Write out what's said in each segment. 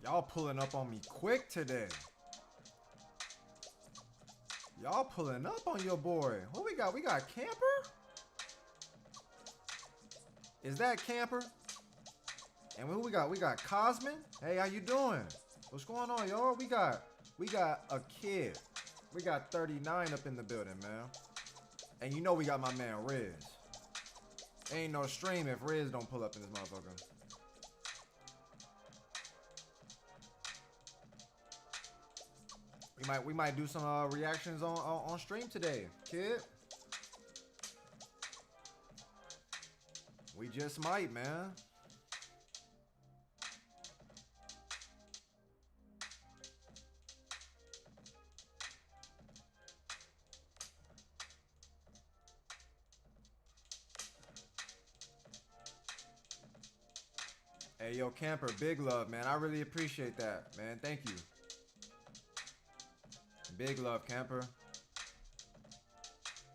Y'all pulling up on me quick today. Y'all pulling up on your boy. Who we got? We got Camper? Is that Camper? And who we got? We got Cosmin. Hey, how you doing? What's going on, y'all? We got a kid. We got 39 up in the building, man. And you know we got my man Riz. Ain't no stream if Riz don't pull up in this motherfucker. We might do some reactions on stream today, kid. We just might, man. Hey, yo, Camper, big love, man. I really appreciate that, man. Thank you. Big love, Camper.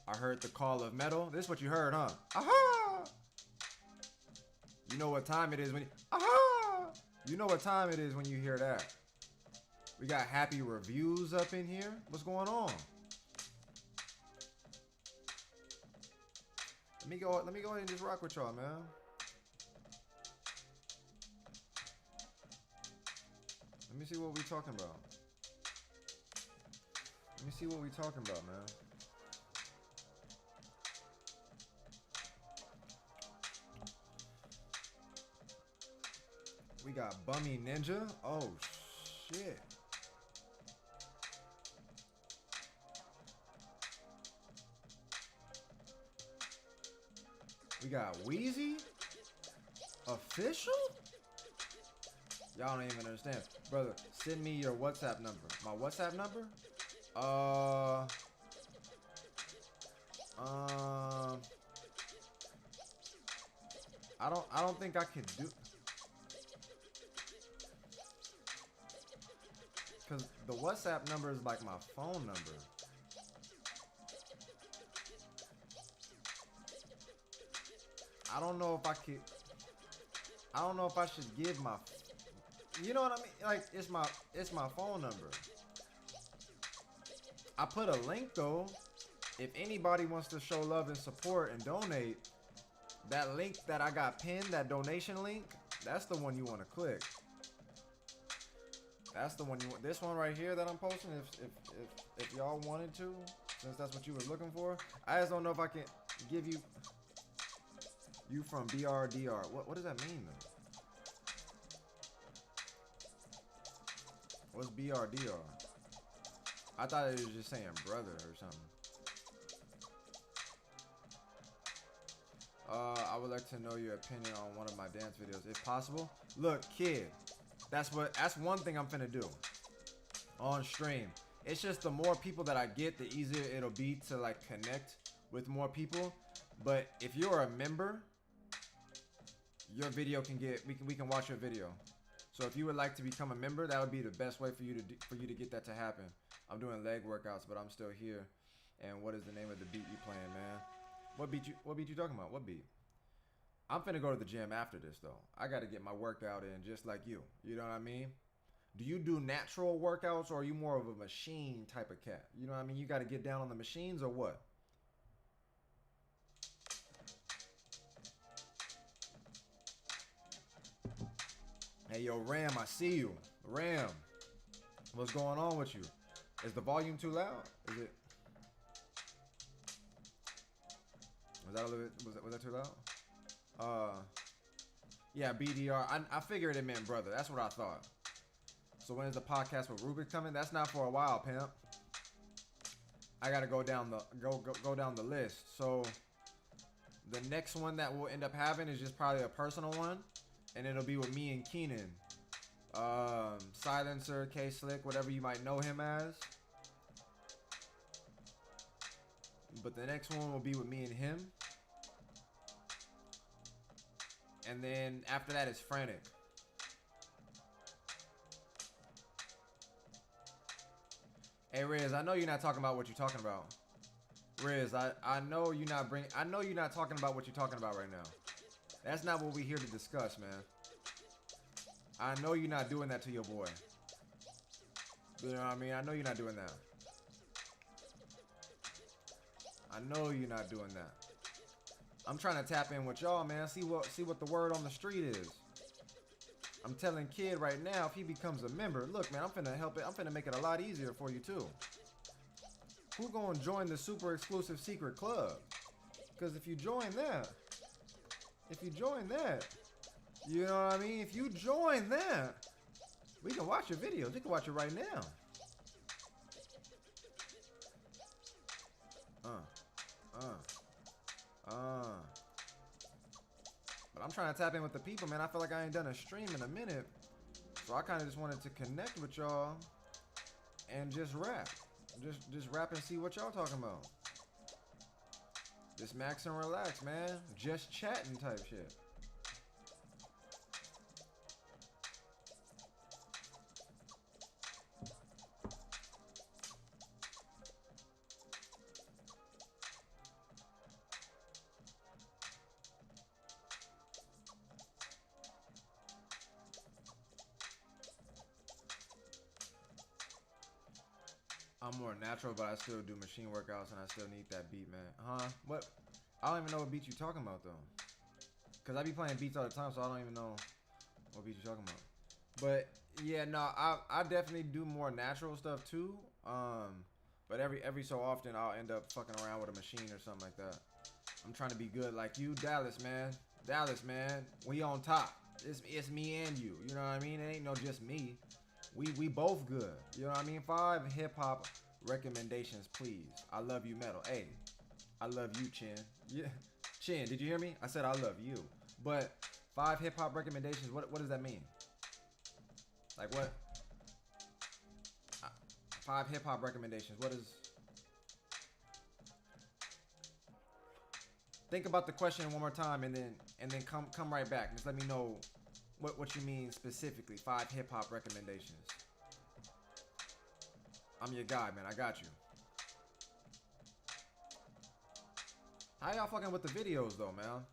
I heard the call of metal. This is what you heard, huh? Aha! You know what time it is when you... Aha! You know what time it is when you hear that. We got happy reviews up in here. What's going on? Let me go ahead and just rock with y'all, man. Let me see what we talking about. Let me see what we talking about, man. We got Bummy Ninja. Oh, shit. We got Wheezy. Official? Y'all don't even understand. Brother, send me your WhatsApp number. My WhatsApp number? I don't think I can do, cause the WhatsApp number is like my phone number. I don't know if I could. I don't know if I should give my. You know what I mean? Like it's my phone number. I put a link though. If anybody wants to show love and support and donate, that link that I got pinned, that donation link, that's the one you want to click. That's the one you want. This one right here that I'm posting, if y'all wanted to, since that's what you was looking for. I just don't know if I can give you from BRDR. What does that mean though? What's BRDR? I thought it was just saying brother or something. I would like to know your opinion on one of my dance videos, if possible. Look, kid, that's one thing I'm finna do on stream. It's just the more people that I get, the easier it'll be to like connect with more people. But if you're a member, your video can get we can watch your video. So if you would like to become a member, that would be the best way for you to get that to happen. I'm doing leg workouts, but I'm still here. And what is the name of the beat you playing, man? What beat you talking about? What beat? I'm finna go to the gym after this though. I gotta get my workout in just like you. You know what I mean? Do you do natural workouts or are you more of a machine type of cat? You know what I mean? You gotta get down on the machines or what? Hey yo, Ram, I see you. Ram, what's going on with you? Is the volume too loud? Is it? Was that a little bit? Was that too loud? Yeah, BDR. I figured it meant brother. That's what I thought. So when is the podcast with Rubik coming? That's not for a while, pimp. I gotta go down the down the list. So the next one that we'll end up having is just probably a personal one, and it'll be with me and Keenan, Silencer, K Slick, whatever you might know him as. But the next one will be with me and him. And then after that is Frantic. Hey Riz, I know you're not talking about what you're talking about. Riz, I know you're not talking about what you're talking about right now. That's not what we're here to discuss, man. I know you're not doing that to your boy. You know what I mean? I know you're not doing that. I know you're not doing that. I'm trying to tap in with y'all, man. See what the word on the street is. I'm telling Kid right now, if he becomes a member, look, man, I'm finna help it. I'm finna make it a lot easier for you too. Who gonna join the super exclusive secret club? Because if you join that, you know what I mean? If you join that, we can watch your videos. You can watch it right now. But I'm trying to tap in with the people, man. I feel like I ain't done a stream in a minute. So I kind of just wanted to connect with y'all and just rap. Just rap and see what y'all talking about. Just max and relax, man. Just chatting type shit. I'm more natural, but I still do machine workouts, and I still need that beat, man. Huh? What? I don't even know what beat you talking about, though. Because I be playing beats all the time, so I don't even know what beat you talking about. But, yeah, no, I definitely do more natural stuff, too. But every so often, I'll end up fucking around with a machine or something like that. I'm trying to be good like you, Dallas, man. Dallas, man. We on top. It's me and you. You know what I mean? It ain't no just me. We both good. You know what I mean? 5 hip-hop recommendations, please. I love you, metal. Hey, I love you, Chin. Yeah, Chin, did you hear me? I said I love you. But 5 hip-hop recommendations, what does that mean? Like what? 5 hip-hop recommendations, what is... Think about the question one more time and then come right back. Just let me know what you mean specifically. 5 hip-hop recommendations. I'm your guy, man. I got you. How y'all fucking with the videos, though, man?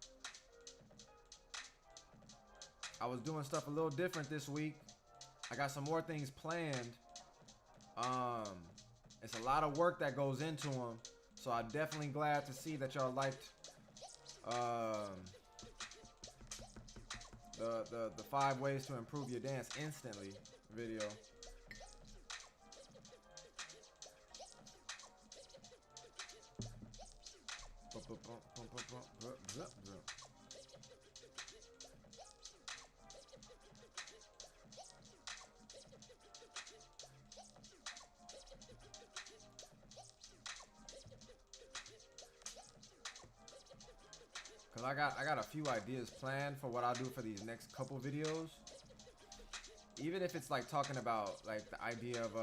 I was doing stuff a little different this week. I got some more things planned. It's a lot of work that goes into them. So I'm definitely glad to see that y'all liked the 5 ways to improve your dance instantly video. Cause I got a few ideas planned for what I'll do for these next couple videos. Even if it's like talking about like the idea of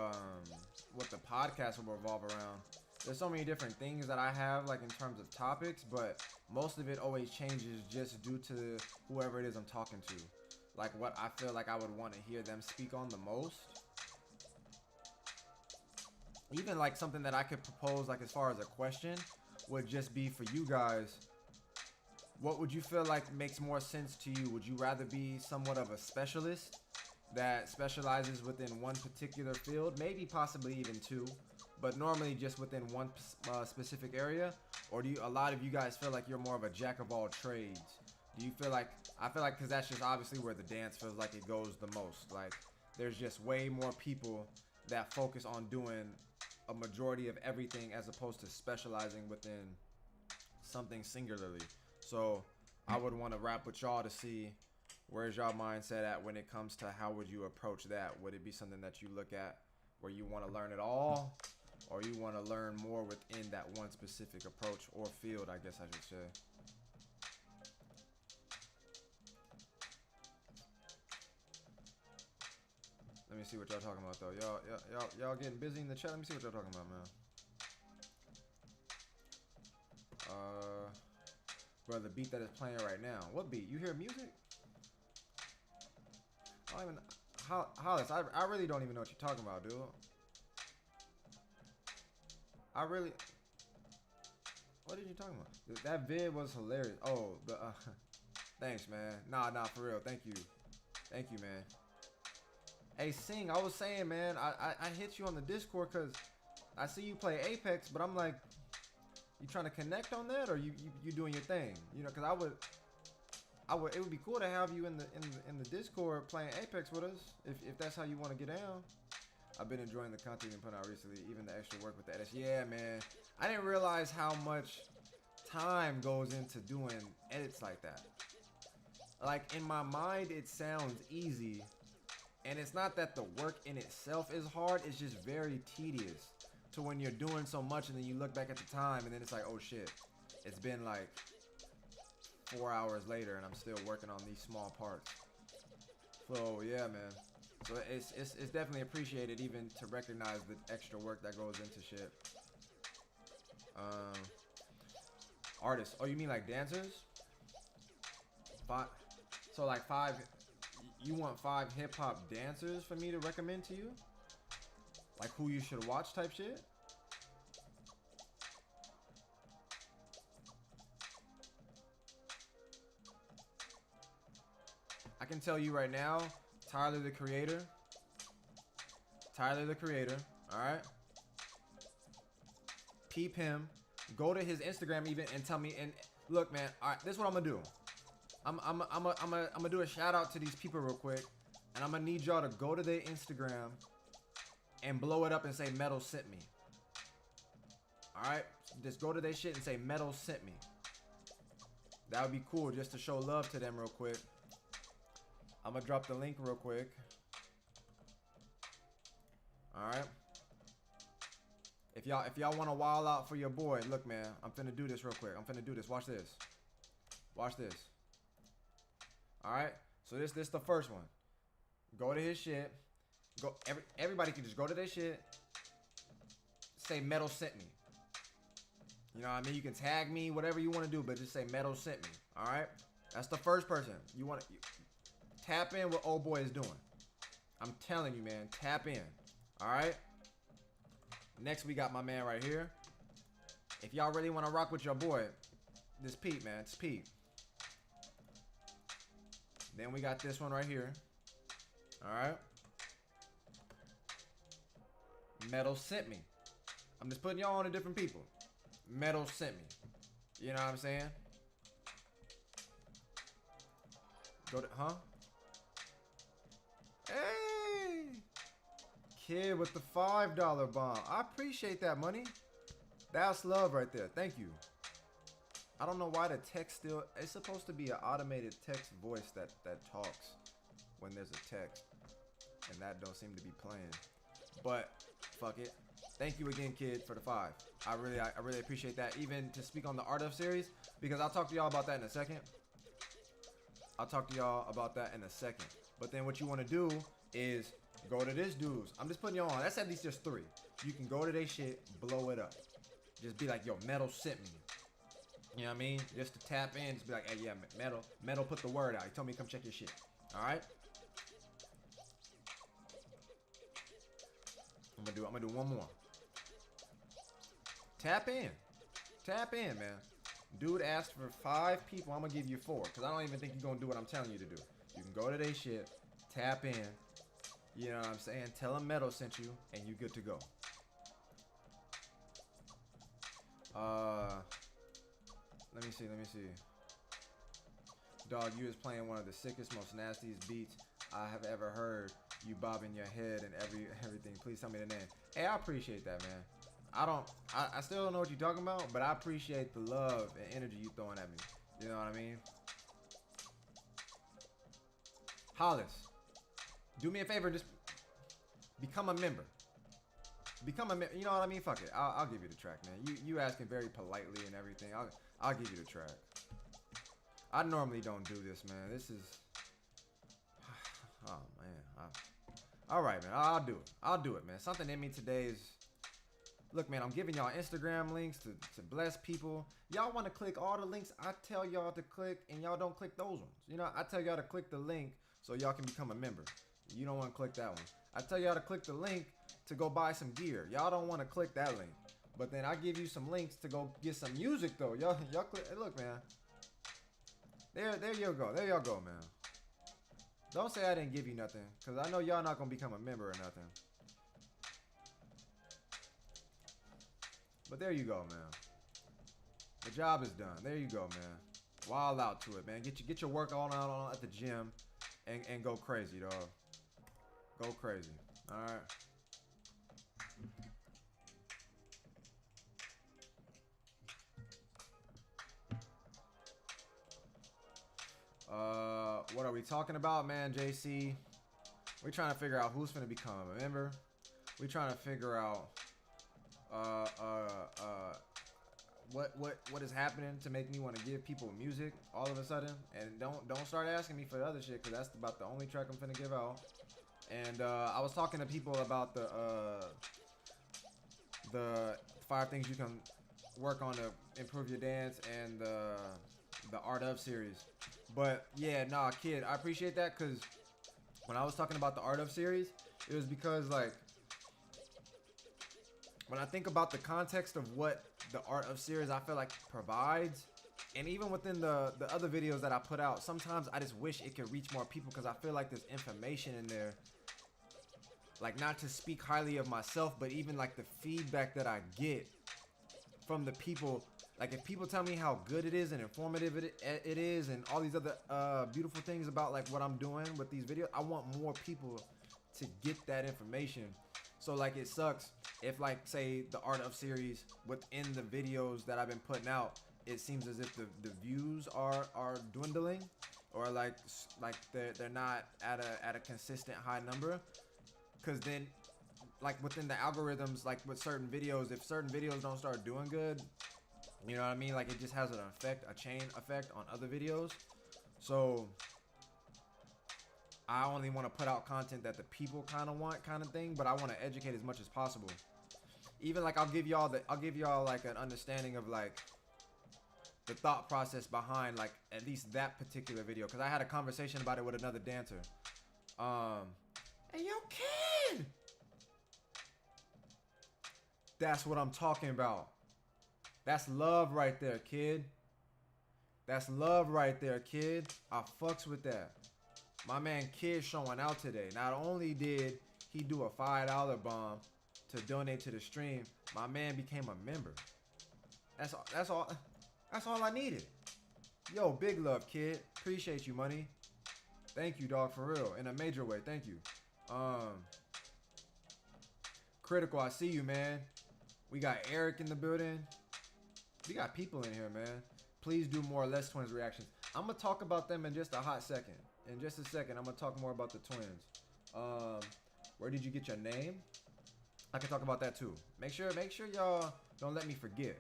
what the podcast will revolve around. There's so many different things that I have like in terms of topics, but most of it always changes just due to whoever it is I'm talking to. Like what I feel like I would want to hear them speak on the most. Even like something that I could propose like as far as a question would just be for you guys. What would you feel like makes more sense to you? Would you rather be somewhat of a specialist that specializes within one particular field, maybe possibly even 2, but normally just within one specific area? Or do a lot of you guys feel like you're more of a jack of all trades? Do you feel like, I feel like, because that's just obviously where the dance feels like it goes the most. Like there's just way more people that focus on doing a majority of everything as opposed to specializing within something singularly. So I would want to rap with y'all to see where's y'all mindset at when it comes to how would you approach that? Would it be something that you look at where you want to learn it all, or you want to learn more within that one specific approach or field, I guess I should say. Let me see what y'all talking about though. Y'all getting busy in the chat? Let me see what y'all talking about, man. Bro, the beat that is playing right now. What beat? You hear music? I don't even... Hollis, I really don't even know what you're talking about, dude. I really... What did you talking about? That vid was hilarious. Oh, the... Thanks, man. Nah, for real. Thank you. Thank you, man. Hey, Sing, I was saying, man, I hit you on the Discord because I see you play Apex, but I'm like, you trying to connect on that, or you doing your thing? You know, because it would be cool to have you in the Discord playing Apex with us, if that's how you want to get down. I've been enjoying the content you've been putting out recently, even the extra work with the edits. Yeah, man, I didn't realize how much time goes into doing edits like that. Like, in my mind, it sounds easy. And it's not that the work in itself is hard, it's just very tedious. To when you're doing so much and then you look back at the time and then it's like, oh shit, it's been like 4 hours later and I'm still working on these small parts. So yeah, man. So it's definitely appreciated even to recognize the extra work that goes into shit. Artists. Oh, you mean like dancers? So like 5. You want 5 hip-hop dancers for me to recommend to you? Like who you should watch type shit? I can tell you right now, Tyler the Creator. Tyler the Creator, alright? Peep him. Go to his Instagram even and tell me, and look man, alright, this is what I'm gonna do. I'm gonna do a shout out to these people real quick, and I'm gonna need y'all to go to their Instagram and blow it up and say Metal sent me. All right, just go to their shit and say Metal sent me. That would be cool, just to show love to them real quick. I'm gonna drop the link real quick. All right. If y'all want to wild out for your boy, look man, I'm finna do this real quick. I'm finna do this. Watch this. Watch this. Alright, so this the first one. Go to his shit. Go everybody can just go to their shit. Say Metal sent me. You know what I mean? You can tag me, whatever you want to do, but just say Metal sent me. Alright? That's the first person. You want to tap in what old boy is doing. I'm telling you, man, tap in. Alright? Next we got my man right here. If y'all really want to rock with your boy, this Pete, man. It's Pete. Then we got this one right here. Alright. Metal sent me. I'm just putting y'all on to different people. Metal sent me. You know what I'm saying? Go to, huh? Hey! Kid with the $5 bomb. I appreciate that money. That's love right there. Thank you. I don't know why the text still... It's supposed to be an automated text voice that talks when there's a text. And that don't seem to be playing. But, fuck it. Thank you again, kid, for the 5. I really appreciate that. Even to speak on the Art of series. Because I'll talk to y'all about that in a second. But then what you want to do is go to this dude's. I'm just putting y'all on. That's at least just 3. You can go to their shit, blow it up. Just be like, yo, Metal sent me. You know what I mean? Just to tap in, just be like, hey, yeah, Metal put the word out. He told me to come check your shit. Alright? I'm gonna do one more. Tap in. Tap in, man. Dude asked for 5 people. I'm gonna give you 4. Because I don't even think you're gonna do what I'm telling you to do. You can go to their shit, tap in. You know what I'm saying? Tell them Metal sent you, and you good to go. Let me see. Dog, you was playing one of the sickest, most nastiest beats I have ever heard. You bobbing your head and everything. Please tell me the name. Hey, I appreciate that, man. I still don't know what you're talking about, but I appreciate the love and energy you throwing at me. You know what I mean? Hollis, do me a favor, just become a member. Become a member. You know what I mean? Fuck it. I'll give you the track, man. You asking very politely and everything. I'll give you the track. I normally don't do this, man. This is... Oh, man. Alright, man. I'll do it. I'll do it, man. Something in me today is... Look, man, I'm giving y'all Instagram links to bless people. Y'all want to click all the links I tell y'all to click, and y'all don't click those ones. You know, I tell y'all to click the link so y'all can become a member. You don't want to click that one. I tell y'all to click the link to go buy some gear. Y'all don't want to click that link. But then I give you some links to go get some music, though. Y'all click. Hey, look, man. There you go. There y'all go, man. Don't say I didn't give you nothing, because I know y'all not going to become a member or nothing. But there you go, man. The job is done. There you go, man. Wild out to it, man. Get your work on out at the gym and go crazy, dog. Go crazy. All right. What are we talking about, man, JC? We're trying to figure out who's gonna become a member. We're trying to figure out what is happening to make me want to give people music all of a sudden. And don't start asking me for the other shit, because that's about the only track I'm finna give out. And I was talking to people about the 5 things you can work on to improve your dance and the Art of series. But yeah, nah, kid, I appreciate that, because when I was talking about the Art of series, it was because, like, when I think about the context of what the Art of series I feel like provides, and even within the other videos that I put out, sometimes I just wish it could reach more people, because I feel like there's information in there, like, not to speak highly of myself, but even like the feedback that I get from the people. Like, if people tell me how good it is and informative it is, and all these other beautiful things about like what I'm doing with these videos, I want more people to get that information. So like, it sucks if, like, say the Art of series, within the videos that I've been putting out, it seems as if the views are dwindling, or like they're not at a consistent high number. Because then, like, within the algorithms, like with certain videos, if certain videos don't start doing good, you know what I mean? Like, it just has an effect, a chain effect on other videos. So I only want to put out content that the people kind of want, kind of thing. But I want to educate as much as possible. Even like, I'll give y'all like an understanding of like the thought process behind like at least that particular video, because I had a conversation about it with another dancer. Hey, yo, kid! That's what I'm talking about. That's love right there, kid. That's love right there, kid. I fucks with that. My man Kid showing out today. Not only did he do a $5 bomb to donate to the stream, my man became a member. That's all I needed. Yo, big love, kid. Appreciate you, money. Thank you, dog, for real. In a major way, thank you. Critical, I see you, man. We got Eric in the building. We got people in here, man. Please do more Less Twins reactions. I'm gonna talk about them in just a hot second. In just a second, I'm gonna talk more about the twins. Where did you get your name? I can talk about that too. Make sure y'all don't let me forget.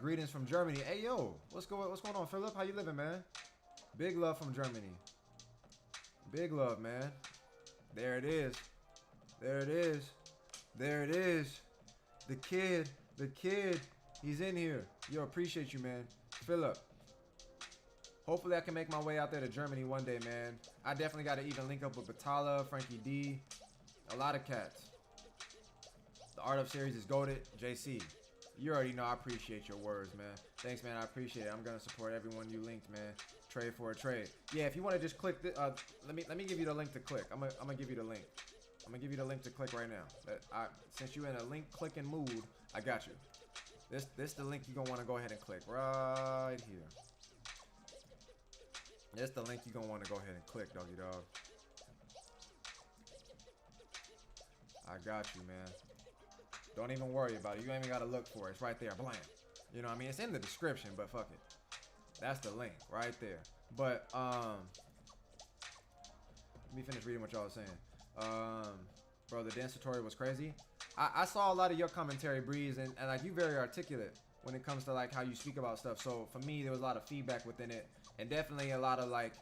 Greetings from Germany. Hey yo, what's going on, Philip? How you living, man? Big love from Germany. Big love, man. There it is. There it is. There it is. The kid. He's in here. Yo, appreciate you, man. Philip. Hopefully I can make my way out there to Germany one day, man. I definitely got to even link up with Batala, Frankie D. A lot of cats. The Art of series is goated. JC. You already know I appreciate your words, man. Thanks, man. I appreciate it. I'm going to support everyone you linked, man. Trade for a trade. Yeah, if you want to just click the, let me give you the link to click. I'm gonna give you the link. I'm gonna give you the link to click right now. Since you're in a link clicking mood, I got you. This the link you're gonna want to go ahead and click right here. This the link you're gonna want to go ahead and click, doggy dog. I got you, man. Don't even worry about it. You ain't even gotta look for it. It's right there, blam. You know what I mean? It's in the description, but fuck it. That's the link right there. But let me finish reading what y'all was saying. Bro, the dance tutorial was crazy. I saw a lot of your commentary, Breeze, and like, you very articulate when it comes to like how you speak about stuff. So for me, there was a lot of feedback within it, and definitely a lot of like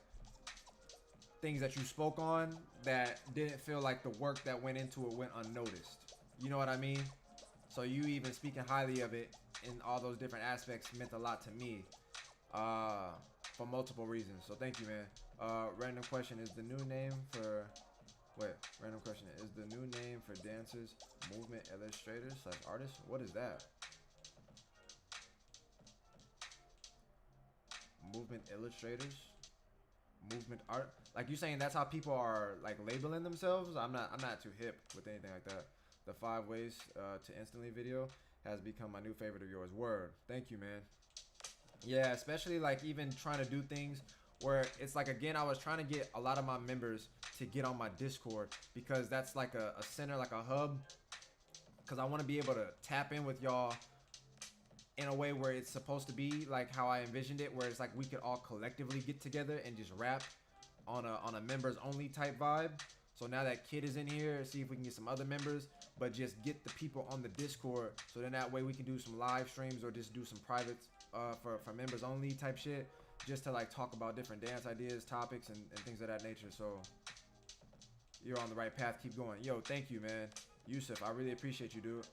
things that you spoke on that didn't feel like the work that went into it went unnoticed. You know what I mean? So you even speaking highly of it in all those different aspects meant a lot to me, for multiple reasons. So thank you, man. Random question: is the new name for random question: is the new name for dancers movement illustrators / artists? What is that? Movement illustrators? movement art. Like you saying that's how people are like labeling themselves. I'm not too hip with anything like that. The 5 ways to instantly video has become my new favorite of yours. Word. Thank you, man. Yeah, especially like even trying to do things where it's like, again, I was trying to get a lot of my members to get on my Discord because that's like a center, like a hub, because I want to be able to tap in with y'all in a way where it's supposed to be like how I envisioned it, where it's like we could all collectively get together and just rap on a members only type vibe. So now that Kid is in here, see if we can get some other members, but just get the people on the Discord, so then that way we can do some live streams or just do some privates for members only type shit, just to like talk about different dance ideas, topics, and things of that nature. So you're on the right path. Keep going. Yo, thank you, man. Yusuf, I really appreciate you, dude.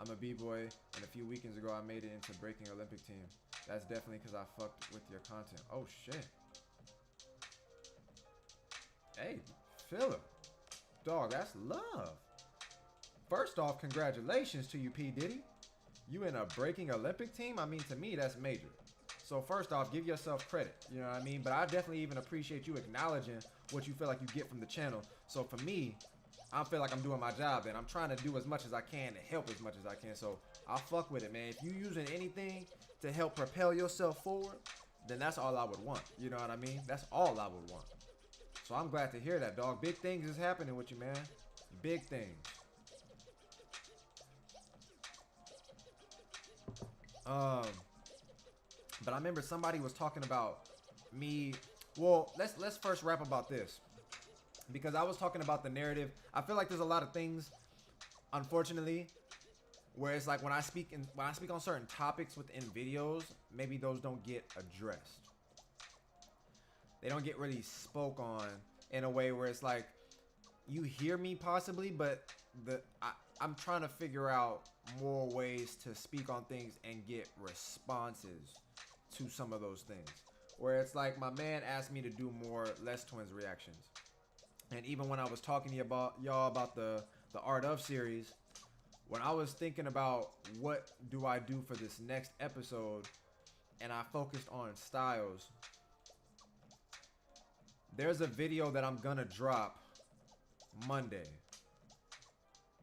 I'm a b-boy, and a few weekends ago I made it into breaking Olympic team. That's definitely because I fucked with your content. Oh shit. Hey, Philip. Dog, that's love. First off, congratulations to you, P. Diddy. You in a breaking Olympic team? I mean, to me, that's major. So first off, give yourself credit. You know what I mean? But I definitely even appreciate you acknowledging what you feel like you get from the channel. So for me, I feel like I'm doing my job, and I'm trying to do as much as I can to help as much as I can. So I'll fuck with it, man. If you using anything to help propel yourself forward, then that's all I would want. You know what I mean? That's all I would want. So I'm glad to hear that, dog. Big things is happening with you, man. Big things. But I remember somebody was talking about me. Well, let's first rap about this, because I was talking about the narrative. I feel like there's a lot of things, unfortunately, where it's like when I speak on certain topics within videos, maybe those don't get addressed. They don't get really spoke on in a way where it's like you hear me possibly, but I'm trying to figure out more ways to speak on things and get responses to some of those things. Where it's like my man asked me to do more Less Twins reactions. And even when I was talking to y'all about the Art of series, when I was thinking about what do I do for this next episode, and I focused on styles, there's a video that I'm gonna drop Monday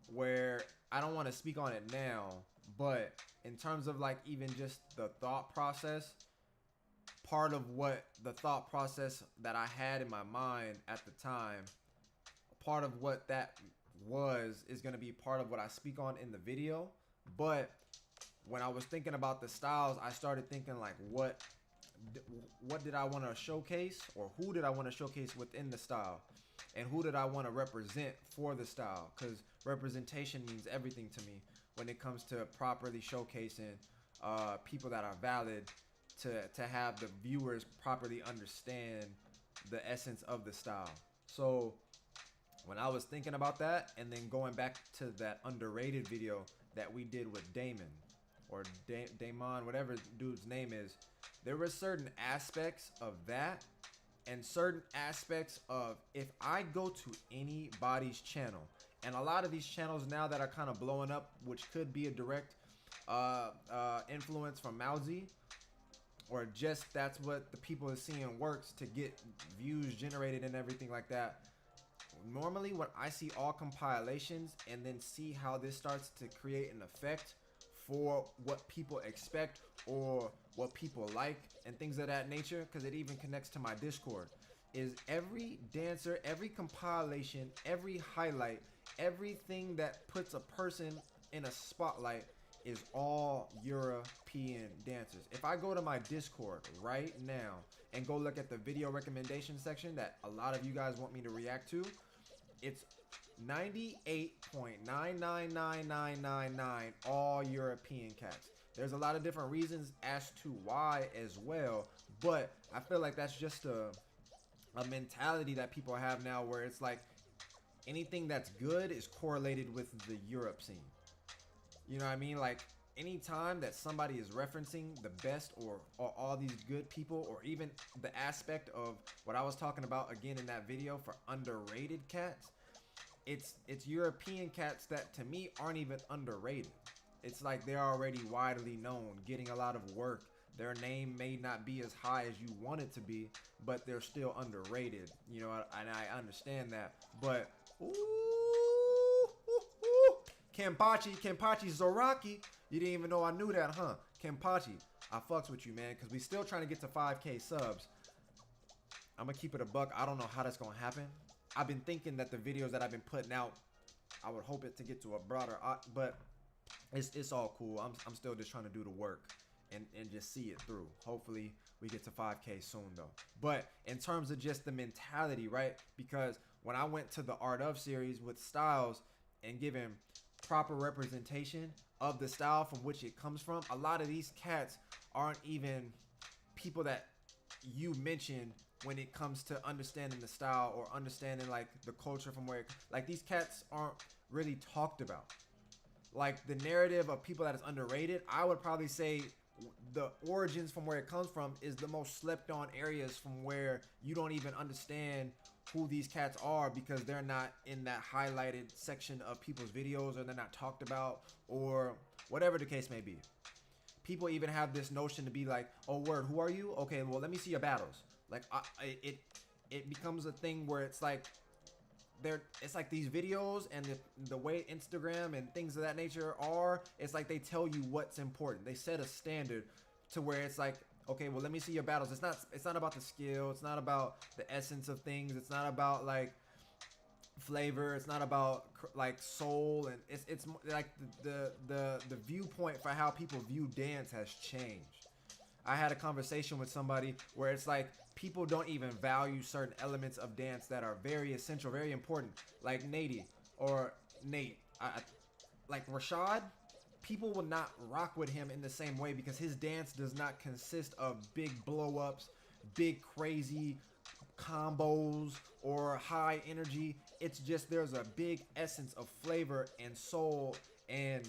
where I don't want to speak on it now, but in terms of like even just the thought process, part of what the thought process that I had in my mind at the time, part of what that is going to be part of what I speak on in the video. But when I was thinking about the styles, I started thinking like what did I want to showcase, or who did I want to showcase within the style, and who did I want to represent for the style, because representation means everything to me when it comes to properly showcasing people that are valid, to have the viewers properly understand the essence of the style. So when I was thinking about that, and then going back to that underrated video that we did with Damon, or Damon, whatever dude's name is, there were certain aspects of that, and certain aspects of, if I go to anybody's channel, and a lot of these channels now that are kind of blowing up, which could be a direct influence from Mousy, or just that's what the people are seeing works to get views generated and everything like that. Normally when I see all compilations and then see how this starts to create an effect for what people expect or what people like and things of that nature, because it even connects to my Discord, is every dancer, every compilation, every highlight, everything that puts a person in a spotlight is all European dancers. If I go to my Discord right now and go look at the video recommendation section that a lot of you guys want me to react to, it's 98.999999 all European cats. There's a lot of different reasons as to why as well, but I feel like that's just a mentality that people have now, where it's like anything that's good is correlated with the Europe scene. You know what I mean? Like anytime that somebody is referencing the best or all these good people, or even the aspect of what I was talking about again in that video for underrated cats, it's European cats that to me aren't even underrated. It's like they're already widely known, getting a lot of work, their name may not be as high as you want it to be, but they're still underrated. You know, and I understand that. But Kenpachi Zoraki, you didn't even know I knew that, huh? Kenpachi, I fucks with you, man, because we still trying to get to 5K subs. I'm gonna keep it a buck. I don't know how that's gonna happen. I've been thinking that the videos that I've been putting out, I would hope it to get to a broader, but it's all cool. I'm still just trying to do the work and just see it through. Hopefully we get to 5K soon though. But in terms of just the mentality, right? Because when I went to the Art of series with styles and given proper representation of the style from which it comes from, a lot of these cats aren't even people that you mentioned when it comes to understanding the style or understanding like the culture from where like these cats aren't really talked about. Like the narrative of people that is underrated, I would probably say the origins from where it comes from is the most slept on areas from where you don't even understand who these cats are because they're not in that highlighted section of people's videos, or they're not talked about, or whatever the case may be. People even have this notion to be like, oh word, who are you? Okay, well let me see your battles. Like it becomes a thing where it's like it's like these videos and the way Instagram and things of that nature are, it's like they tell you what's important. They set a standard to where it's like, okay, well let me see your battles. It's not about the skill, it's not about the essence of things, it's not about like flavor, it's not about like soul, and it's like the viewpoint for how people view dance has changed. I had a conversation with somebody where it's like people don't even value certain elements of dance that are very essential, very important, like Nate or Nate. Like Rashad, people will not rock with him in the same way because his dance does not consist of big blow-ups, big crazy combos, or high energy. It's just there's a big essence of flavor and soul and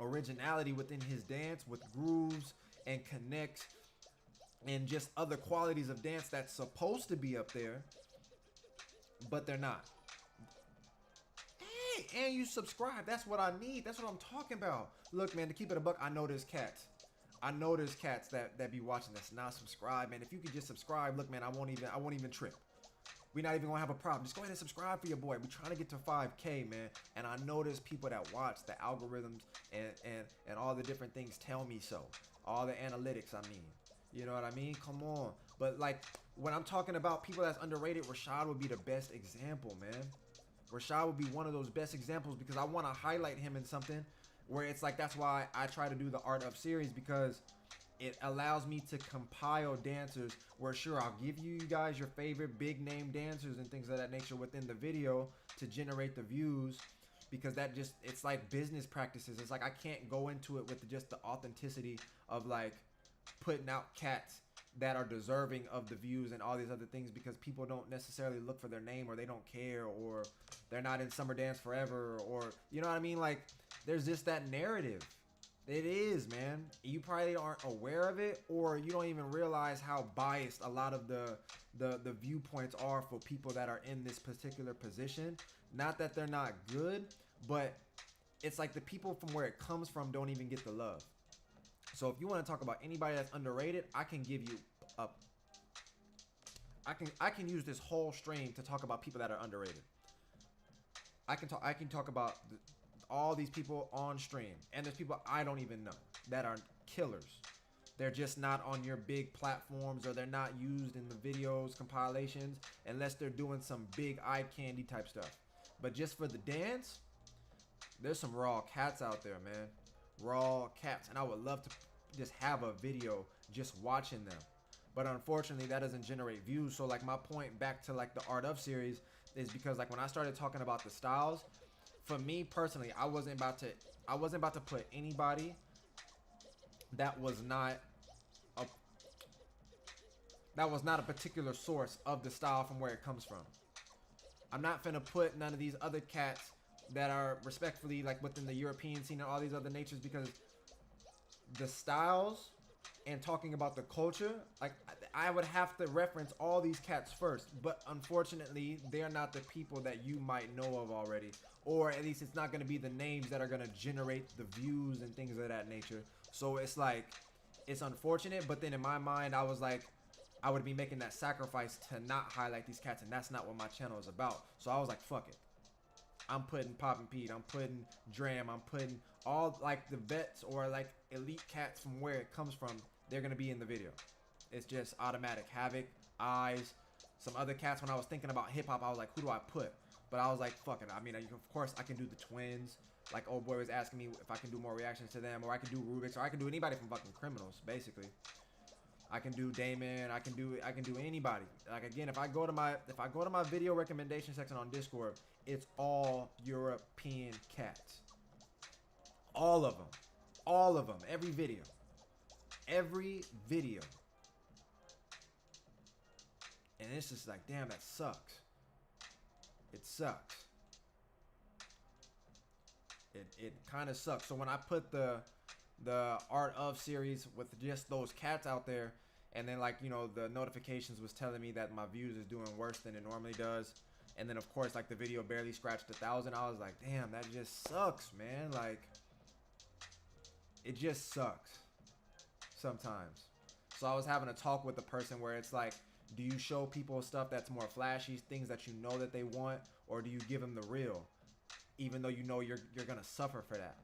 originality within his dance, with grooves and connects and just other qualities of dance that's supposed to be up there, but they're not. Hey, and you subscribe. That's what I need. That's what I'm talking about. Look, man, to keep it a buck, I know there's cats. that be watching this not subscribe, man. If you could just subscribe, look, man, I won't even trip. We're not even gonna have a problem. Just go ahead and subscribe for your boy. We're trying to get to 5K, man. And I know there's people that watch the algorithms and all the different things tell me so. All the analytics, I mean. You know what I mean? Come on. But like when I'm talking about people that's underrated, Rashad would be the best example, man. Rashad would be one of those best examples because I want to highlight him in something where it's like, that's why I try to do the Art of series, because it allows me to compile dancers where, sure, I'll give you guys your favorite big name dancers and things of that nature within the video to generate the views, because that just, it's like business practices. It's like I can't go into it with just the authenticity of like putting out cats that are deserving of the views and all these other things, because people don't necessarily look for their name, or they don't care, or they're not in Summer Dance Forever, or you know what I mean? Like there's just that narrative. It is, man. You probably aren't aware of it, or you don't even realize how biased a lot of the viewpoints are for people that are in this particular position. Not that they're not good, but it's like the people from where it comes from don't even get the love. So if you want to talk about anybody that's underrated, I can give you a I can use this whole stream to talk about people that are underrated. I can talk about all these people on stream, and there's people I don't even know that are killers. They're just not on your big platforms, or they're not used in the videos compilations unless they're doing some big eye candy type stuff. But just for the dance, there's some raw cats out there, man. Raw cats, and I would love to just have a video just watching them, but unfortunately that doesn't generate views. So like my point back to like the Art of series is because like when I started talking about the styles, for me personally, I wasn't about to put anybody that was not a particular source of the style from where it comes from. I'm not finna put none of these other cats that are respectfully like within the European scene and all these other natures, because the styles and talking about the culture, like I would have to reference all these cats first, but unfortunately they're not the people that you might know of already, or at least it's not going to be the names that are going to generate the views and things of that nature. So it's like it's unfortunate, but then in my mind, I was like, I would be making that sacrifice to not highlight these cats, and that's not what my channel is about. So I was like, fuck it. I'm putting Poppin' Pete, I'm putting Dram, I'm putting all like the vets or like elite cats from where it comes from. They're gonna be in the video. It's just automatic. Havoc, Eyes, some other cats. When I was thinking about hip hop, I was like, who do I put? But I was like, fuck it. I mean, of course, I can do the twins. Like, old boy was asking me if I can do more reactions to them, or I can do Rubik's, or I can do anybody from fucking Criminals, basically. I can do Damon. I can do anybody. Like, again, if I go to my video recommendation section on Discord, it's all European cats. All of them. All of them. Every video. Every video. And it's just like, damn, that sucks. It sucks. It kind of sucks. So when I put the Art of series with just those cats out there, and then, like, you know, the notifications was telling me that my views is doing worse than it normally does, and then of course, like, the video barely scratched 1,000, I was like, damn, that just sucks, man. Like, it just sucks sometimes. So I was having a talk with the person where it's like, do you show people stuff that's more flashy, things that you know that they want, or do you give them the real, even though you know you're gonna suffer for that?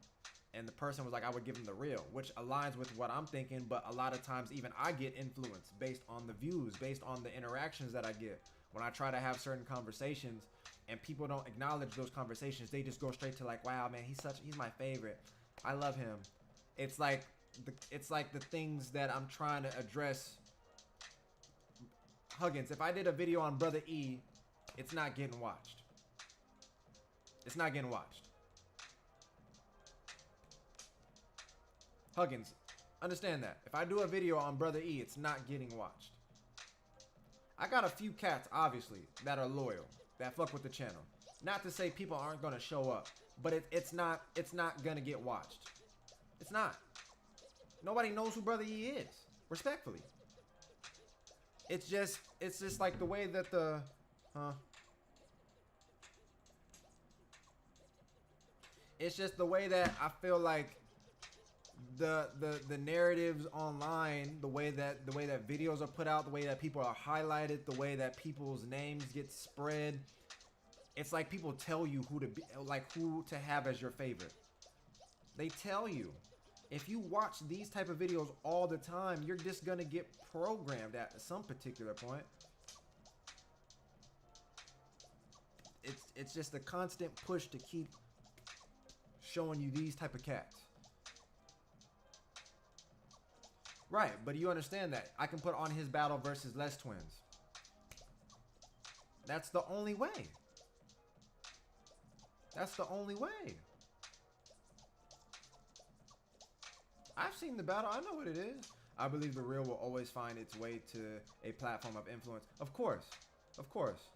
And the person was like, I would give them the real, which aligns with what I'm thinking. But a lot of times, even I get influenced based on the views, based on the interactions that I get. When I try to have certain conversations and people don't acknowledge those conversations, they just go straight to like, wow, man, he's my favorite. I love him. It's like the things that I'm trying to address. Huggins, if I did a video on Brother E, it's not getting watched. It's not getting watched. Huggins, understand that. If I do a video on Brother E, it's not getting watched. I got a few cats, obviously, that are loyal, that fuck with the channel. Not to say people aren't gonna show up, but it's not gonna get watched. It's not. Nobody knows who Brother E is, respectfully. It's just like the way that it's just the way that I feel like the narratives online, the way that videos are put out, the way that people are highlighted, the way that people's names get spread. It's like people tell you who to be, like who to have as your favorite. They tell you. If you watch these type of videos all the time, you're just gonna get programmed at some particular point. It's just a constant push to keep showing you these type of cats. Right, but you understand that I can put on his battle versus Les Twins. That's the only way. That's the only way. I've seen the battle. I know what it is. I believe the real will always find its way to a platform of influence. Of course. Of course.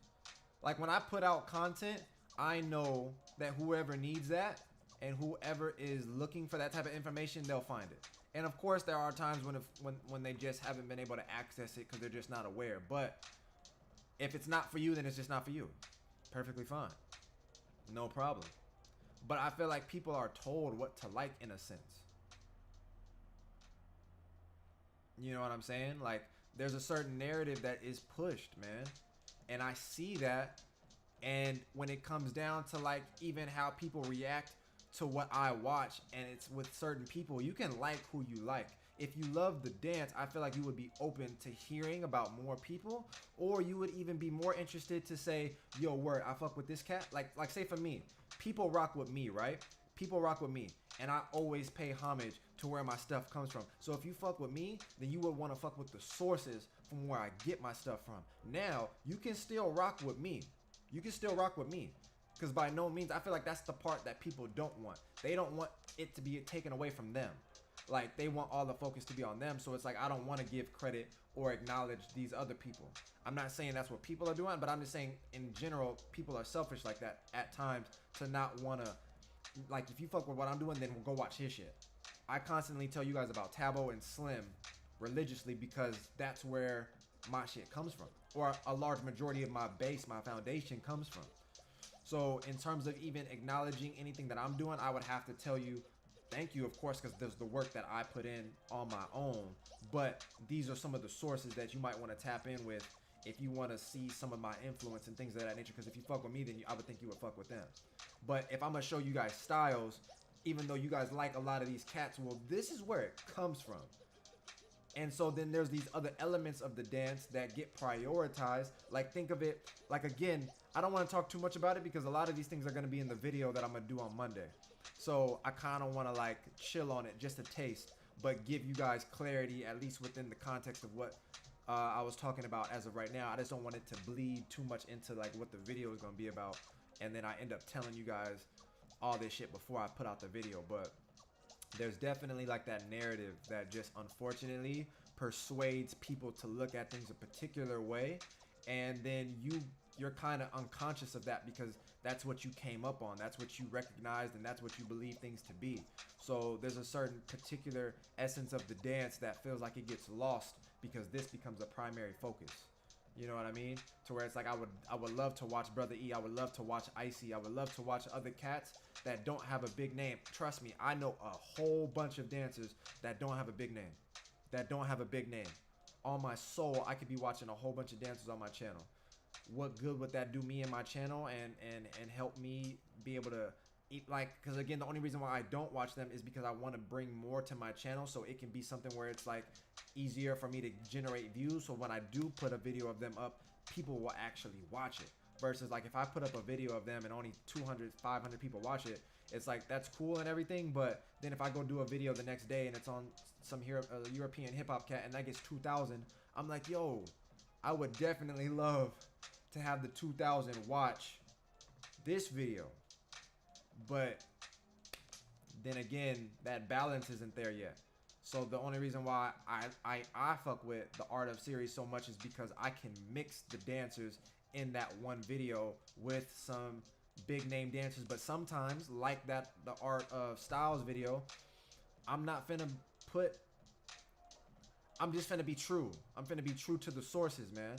Like, when I put out content, I know that whoever needs that and whoever is looking for that type of information, they'll find it. And of course, there are times when they just haven't been able to access it because they're just not aware. But if it's not for you, then it's just not for you. Perfectly fine. No problem. But I feel like people are told what to like in a sense. You know what I'm saying? Like, there's a certain narrative that is pushed, man. And I see that. And when it comes down to, like, even how people react to what I watch, and it's with certain people, you can like who you like. If you love the dance, I feel like you would be open to hearing about more people, or you would even be more interested to say, yo, word, I fuck with this cat. Like say for me, people rock with me, right? People rock with me, and I always pay homage to where my stuff comes from. So if you fuck with me, then you would want to fuck with the sources from where I get my stuff from. Now, you can still rock with me. You can still rock with me. Because by no means, I feel like that's the part that people don't want. They don't want it to be taken away from them. Like, they want all the focus to be on them. So it's like, I don't want to give credit or acknowledge these other people. I'm not saying that's what people are doing, but I'm just saying in general, people are selfish like that at times to not want to, like, if you fuck with what I'm doing, then we'll go watch his shit. I constantly tell you guys about Tabo and Slim religiously because that's where my shit comes from. Or a large majority of my base, my foundation comes from. So in terms of even acknowledging anything that I'm doing, I would have to tell you thank you, of course, because there's the work that I put in on my own. But these are some of the sources that you might want to tap in with if you want to see some of my influence and things of that nature. Because if you fuck with me, then I would think you would fuck with them. But if I'm gonna show you guys styles, even though you guys like a lot of these cats, well, this is where it comes from. And so then there's these other elements of the dance that get prioritized. Like, think of it, like, again, I don't want to talk too much about it because a lot of these things are going to be in the video that I'm going to do on Monday. So I kind of want to like chill on it, just a taste, but give you guys clarity, at least within the context of what I was talking about as of right now. I just don't want it to bleed too much into like what the video is going to be about. And then I end up telling you guys all this shit before I put out the video. But there's definitely like that narrative that just unfortunately persuades people to look at things a particular way, and then you're kind of unconscious of that because that's what you came up on, that's what you recognized, and that's what you believe things to be. So there's a certain particular essence of the dance that feels like it gets lost because this becomes a primary focus. You know what I mean? To where it's like I would love to watch Brother E. I would love to watch Icy. I would love to watch other cats that don't have a big name. Trust me, I know a whole bunch of dancers that don't have a big name. That don't have a big name. On my soul, I could be watching a whole bunch of dancers on my channel. What good would that do me and my channel and help me be able to eat, like, because again, the only reason why I don't watch them is because I want to bring more to my channel so it can be something where it's like easier for me to generate views. So when I do put a video of them up, people will actually watch it. Versus like if I put up a video of them and only 200, 500 people watch it, it's like that's cool and everything. But then if I go do a video the next day and it's on some European hip hop cat and that gets 2,000, I'm like, yo, I would definitely love to have the 2,000 watch this video. But then again, that balance isn't there yet. So the only reason why I fuck with the Art of series so much is because I can mix the dancers in that one video with some big name dancers. But sometimes, like that the Art of Styles video, I'm not finna put, I'm just finna be true. I'm finna be true to the sources, man.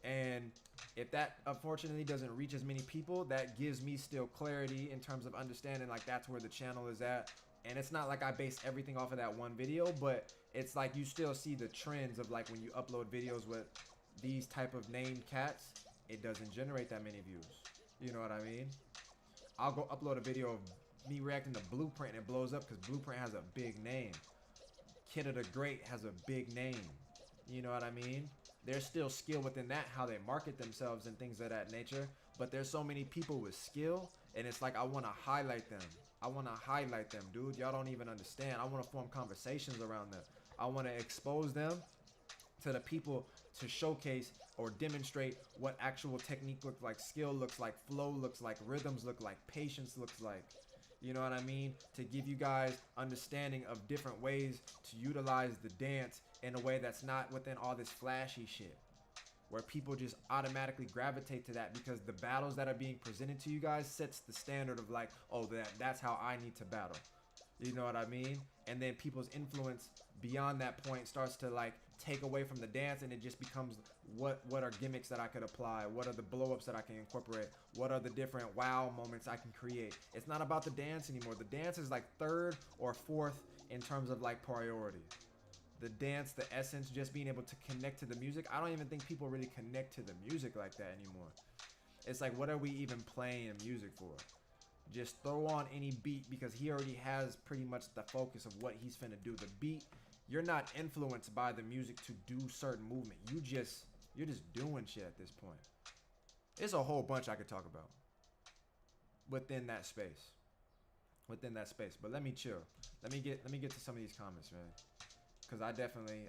And if that unfortunately doesn't reach as many people, that gives me still clarity in terms of understanding like that's where the channel is at. And it's not like I base everything off of that one video, but it's like you still see the trends of like when you upload videos with these type of named cats, it doesn't generate that many views. You know what I mean? I'll go upload a video of me reacting to Blueprint and it blows up because Blueprint has a big name. Kid of the Great has a big name. You know what I mean? There's still skill within that, how they market themselves and things of that nature. But there's so many people with skill, and it's like I want to highlight them. I want to highlight them, dude. Y'all don't even understand. I want to form conversations around them. I want to expose them to the people to showcase or demonstrate what actual technique looks like, skill looks like, flow looks like, rhythms look like, patience looks like. You know what I mean? To give you guys understanding of different ways to utilize the dance in a way that's not within all this flashy shit, where people just automatically gravitate to that because the battles that are being presented to you guys sets the standard of like, oh, that's how I need to battle. You know what I mean? And then people's influence beyond that point starts to like take away from the dance, and it just becomes what are gimmicks that I could apply, what are the blow-ups that I can incorporate, what are the different wow moments I can create. It's not about the dance anymore. The dance is like third or fourth in terms of like priority. The dance, the essence, just being able to connect to the music. I don't even think people really connect to the music like that anymore. It's like, what are we even playing music for? Just throw on any beat because he already has pretty much the focus of what he's finna do. The beat, you're not influenced by the music to do certain movement. You're just doing shit at this point. It's a whole bunch I could talk about within that space. But let me chill. Let me get to some of these comments, man. Cause I definitely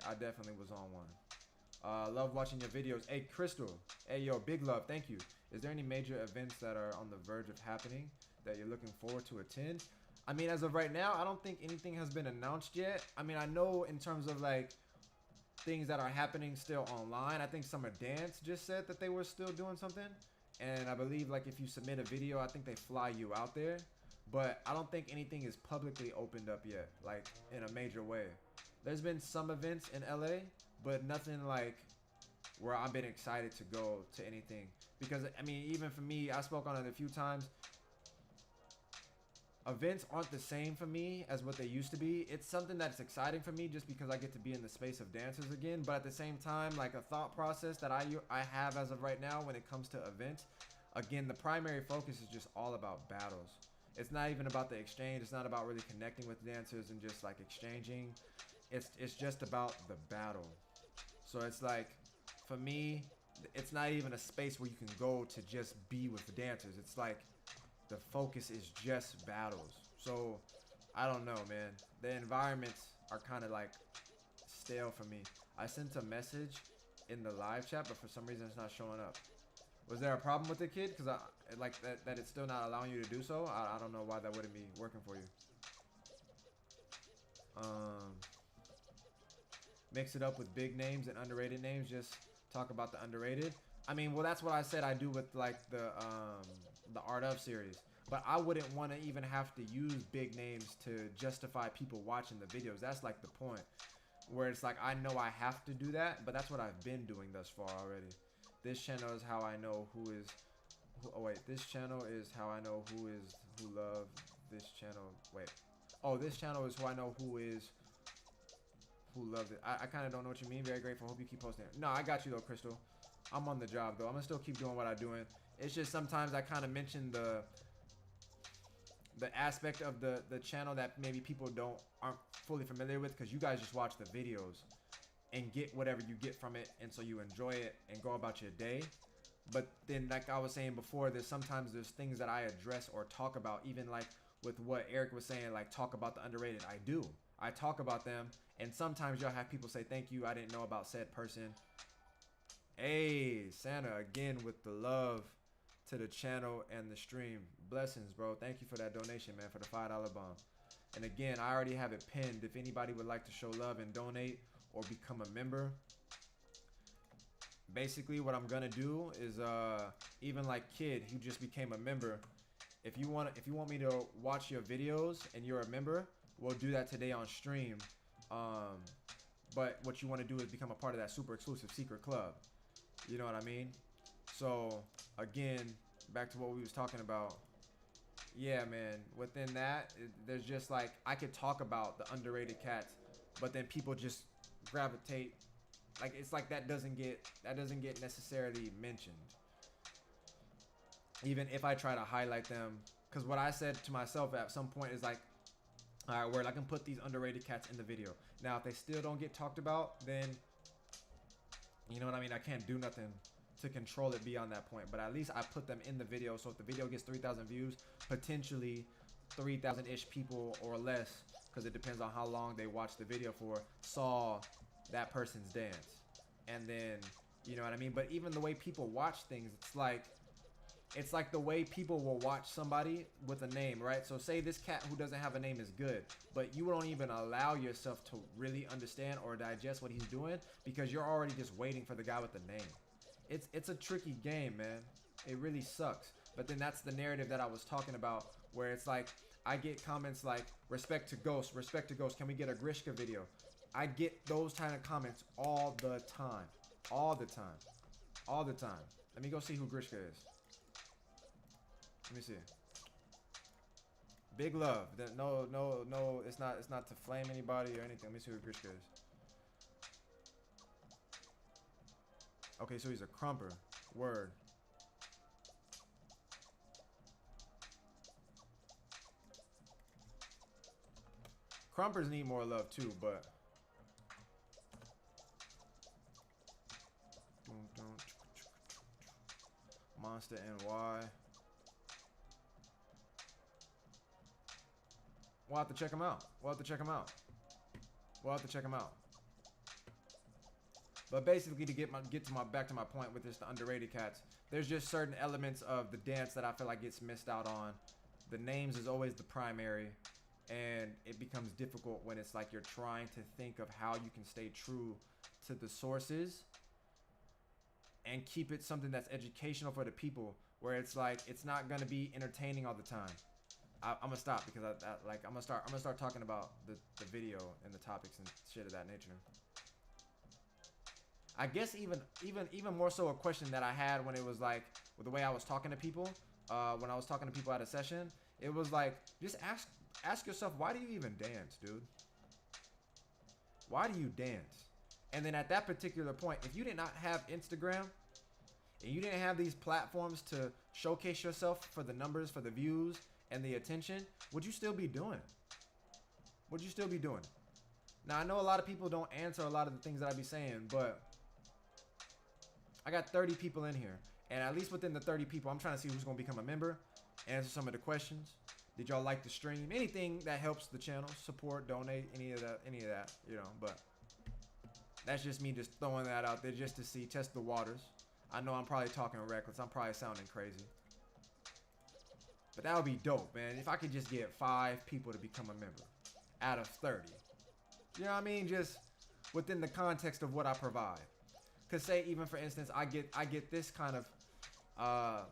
was on one. Love watching your videos. Hey Crystal, hey yo, big love, thank you. Is there any major events that are on the verge of happening that you're looking forward to attend? I mean, as of right now, I don't think anything has been announced yet. I mean, I know in terms of like things that are happening still online. I think Summer Dance just said that they were still doing something, and I believe like if you submit a video, I think they fly you out there. But I don't think anything is publicly opened up yet, like in a major way. There's been some events in LA, but nothing like where I've been excited to go to anything. Because, I mean, even for me, I spoke on it a few times. events aren't the same for me as what they used to be. It's something that's exciting for me just because I get to be in the space of dancers again. But at the same time, like a thought process that I have as of right now when it comes to events, again, the primary focus is just all about battles. It's not even about the exchange. It's not about really connecting with dancers and just like exchanging. It's just about the battle. So it's like, for me, it's not even a space where you can go to just be with the dancers. It's like the focus is just battles. So I don't know, man. The environments are kind of like stale for me. I sent a message in the live chat, but for some reason it's not showing up. Was there a problem with it, kid? Because I like that it's still not allowing you to do so. I don't know why that wouldn't be working for you. Mix it up with big names and underrated names. Just talk about the underrated. I mean, well, that's what I said I do with like the Art of series. But I wouldn't want to even have to use big names to justify people watching the videos. That's like the point. Where it's like, I know I have to do that, but that's what I've been doing thus far already. This channel is how I know who is... oh, wait. This channel is how I know who love this channel. Wait. Oh, this channel is who I know who loved it. I kind of don't know what you mean. Very grateful. Hope you keep posting it. No, I got you though, Crystal. I'm on the job though. I'm gonna still keep doing what I'm doing. It's just sometimes I kind of mention the aspect of the channel that maybe people aren't fully familiar with, because you guys just watch the videos and get whatever you get from it, and so you enjoy it and go about your day. But then, like I was saying before, there's things that I address or talk about, even like with what Eric was saying, like talk about the underrated. I talk about them, and sometimes you'll have people say, thank you, I didn't know about said person. Hey, Santa, again with the love to the channel and the stream. Blessings, bro. Thank you for that donation, man, for the $5 bomb. And again, I already have it pinned. If anybody would like to show love and donate or become a member, basically what I'm gonna do is even like Kid, who just became a member, if you want me to watch your videos and you're a member, we'll do that today on stream. But what you want to do is become a part of that super exclusive secret club. You know what I mean? So again, back to what we was talking about. Yeah, man, within that, there's just like, I could talk about the underrated cats, but then people just gravitate, like, it's like that doesn't get necessarily mentioned, even if I try to highlight them. Because what I said to myself at some point is like, all right, word, I can put these underrated cats in the video. Now, if they still don't get talked about, then, you know what I mean, I can't do nothing to control it beyond that point. But at least I put them in the video, so if the video gets 3,000 views, potentially 3,000-ish people or less, because it depends on how long they watch the video for, saw that person's dance. And then, you know what I mean? But even the way people watch things, it's like the way people will watch somebody with a name, right? So say this cat who doesn't have a name is good, but you don't even allow yourself to really understand or digest what he's doing, because you're already just waiting for the guy with the name. It's a tricky game, man. It really sucks. But then that's the narrative that I was talking about, where it's like, I get comments like, respect to Ghost, can we get a Grishka video? I get those kind of comments all the time. All the time. All the time. Let me go see who Grishka is. Let me see. Big love. No, it's not to flame anybody or anything. Let me see who Grishka is. Okay, so he's a crumper. Word. Crumpers need more love too, but Monster NY. We'll have to check him out. But basically, to get back to my point with this, the underrated cats, there's just certain elements of the dance that I feel like gets missed out on. The names is always the primary, and it becomes difficult when it's like you're trying to think of how you can stay true to the sources and keep it something that's educational for the people, where it's like, it's not gonna be entertaining all the time. I'm gonna stop, because I'm gonna start talking about the video and the topics and shit of that nature. I guess even more so a question that I had when it was like, with the way I was talking to people, when I was talking to people at a session, It was like, just ask yourself, why do you even dance, dude? Why do you dance? And then at that particular point, if you did not have Instagram and you didn't have these platforms to showcase yourself for the numbers, for the views, and the attention, would you still be doing it? Would you still be doing it? Now, I know a lot of people don't answer a lot of the things that I be saying, but I got 30 people in here. And at least within the 30 people, I'm trying to see who's going to become a member, answer some of the questions. Did y'all like the stream? Anything that helps the channel, support, donate, any of that, you know, but that's just me just throwing that out there just to see, test the waters. I know I'm probably talking reckless. I'm probably sounding crazy. But that would be dope, man. If I could just get 5 people to become a member out of 30. You know what I mean? Just within the context of what I provide. Cause say even for instance, I get this kind of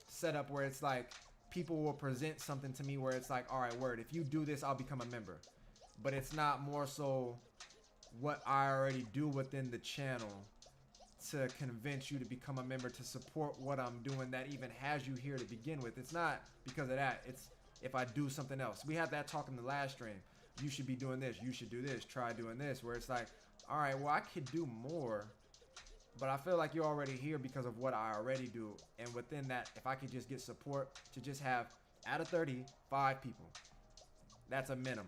setup where it's like people will present something to me where it's like, all right, word, if you do this, I'll become a member. But it's not more so what I already do within the channel to convince you to become a member, to support what I'm doing that even has you here to begin with. It's not because of that. It's if I do something else. We had that talk in the last stream. You should be doing this. You should do this. Try doing this. Where it's like, all right, well, I could do more, but I feel like you're already here because of what I already do. And within that, if I could just get support to just have, out of 30, 5 people. That's a minimum.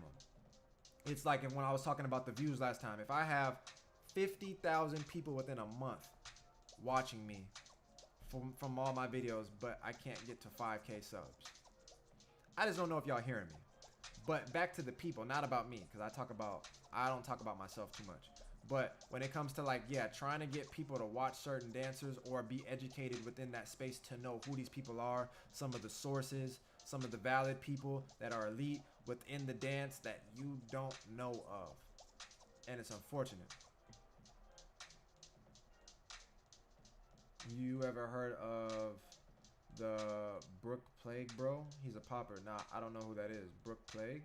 It's like when I was talking about the views last time. If I have 50,000 people within a month watching me from all my videos, but I can't get to 5K subs. I just don't know if y'all hearing me. But back to the people, not about me, because I don't talk about myself too much. But when it comes to like, yeah, trying to get people to watch certain dancers or be educated within that space to know who these people are, some of the sources, some of the valid people that are elite within the dance that you don't know of. And it's unfortunate. You ever heard of the Brook Plague, bro? He's a popper. Nah, I don't know who that is. Brook Plague?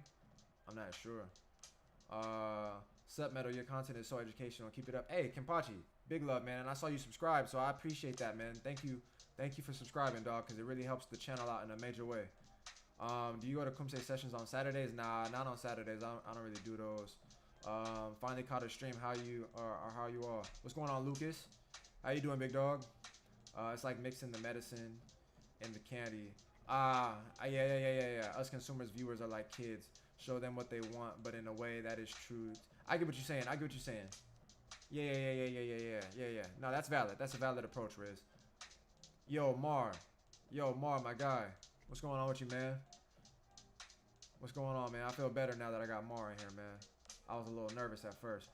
I'm not sure. Sup, Metal, your content is so educational. Keep it up. Hey, Kenpachi, big love, man. And I saw you subscribe, so I appreciate that, man. Thank you for subscribing, dog, because it really helps the channel out in a major way. Do you go to Kumse sessions on Saturdays? Nah, not on Saturdays. I don't really do those. Finally caught a stream. How you are? What's going on, Lucas? How you doing, big dog? It's like mixing the medicine and the candy. Yeah. Us consumers, viewers are like kids. Show them what they want, but in a way that is true. I get what you're saying. Yeah. No, that's valid. That's a valid approach, Riz. Yo, Mar, my guy. What's going on with you, man? What's going on, man? I feel better now that I got Mar in here, man. I was a little nervous at first.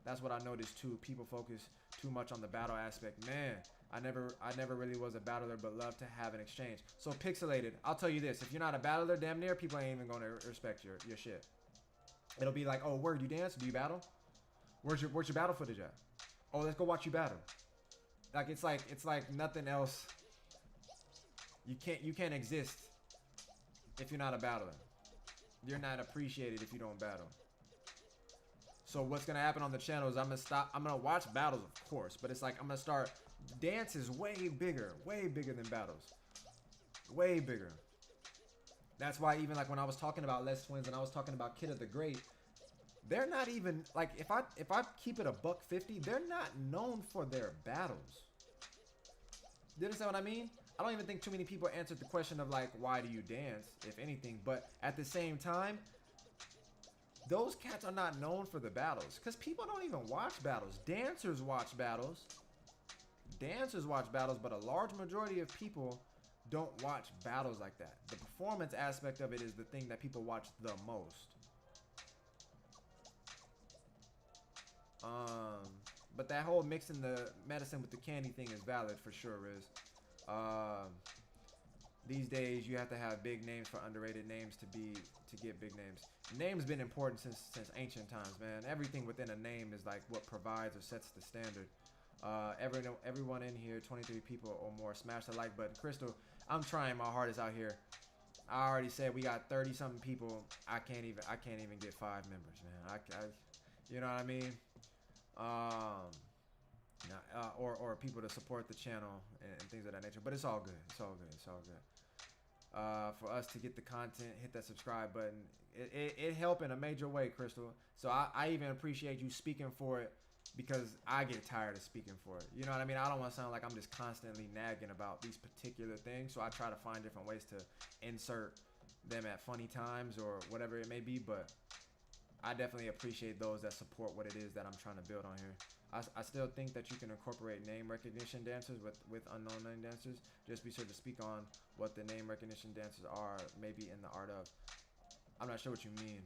That's what I noticed too. People focus too much on the battle aspect. Man, I never really was a battler, but love to have an exchange. So Pixelated, I'll tell you this: if you're not a battler, damn near people ain't even gonna respect your shit. It'll be like, oh, word, you dance? Do you battle? Where's your battle footage at? Oh, let's go watch you battle. Like it's like nothing else. You can't exist if you're not a battler. You're not appreciated if you don't battle. So what's gonna happen on the channel is I'm gonna watch battles, of course, but it's like I'm gonna start. Dance is way bigger than battles, way bigger. That's why even like when I was talking about Les Twins and I was talking about Kid of the Great, they're not even like if I keep it a $150, they're not known for their battles. You understand what I mean? I don't even think too many people answered the question of like, why do you dance, if anything, but at the same time, those cats are not known for the battles because people don't even watch battles. Dancers watch battles. But a large majority of people don't watch battles like that. The performance aspect of it is the thing that people watch the most. But that whole mixing the medicine with the candy thing is valid for sure, Riz. These days you have to have big names for underrated names to get big names. Name's been important since ancient times, man. Everything within a name is like what provides or sets the standard. Everyone in here, 23 people or more, smash the like button. Crystal, I'm trying my hardest out here. I already said we got 30 something people. I can't even get 5 members, man. I you know what I mean? Or people to support the channel and things of that nature. But it's all good. It's all good. for us to get the content, hit that subscribe button. It helped in a major way, Crystal. So I even appreciate you speaking for it, because I get tired of speaking for it. You know what I mean? I don't want to sound like I'm just constantly nagging about these particular things. So I try to find different ways to insert them at funny times or whatever it may be. But I definitely appreciate those that support what it is that I'm trying to build on here. I still think that you can incorporate name recognition dancers with unknown name dancers. Just be sure to speak on what the name recognition dancers are, maybe in the art of. I'm not sure what you mean.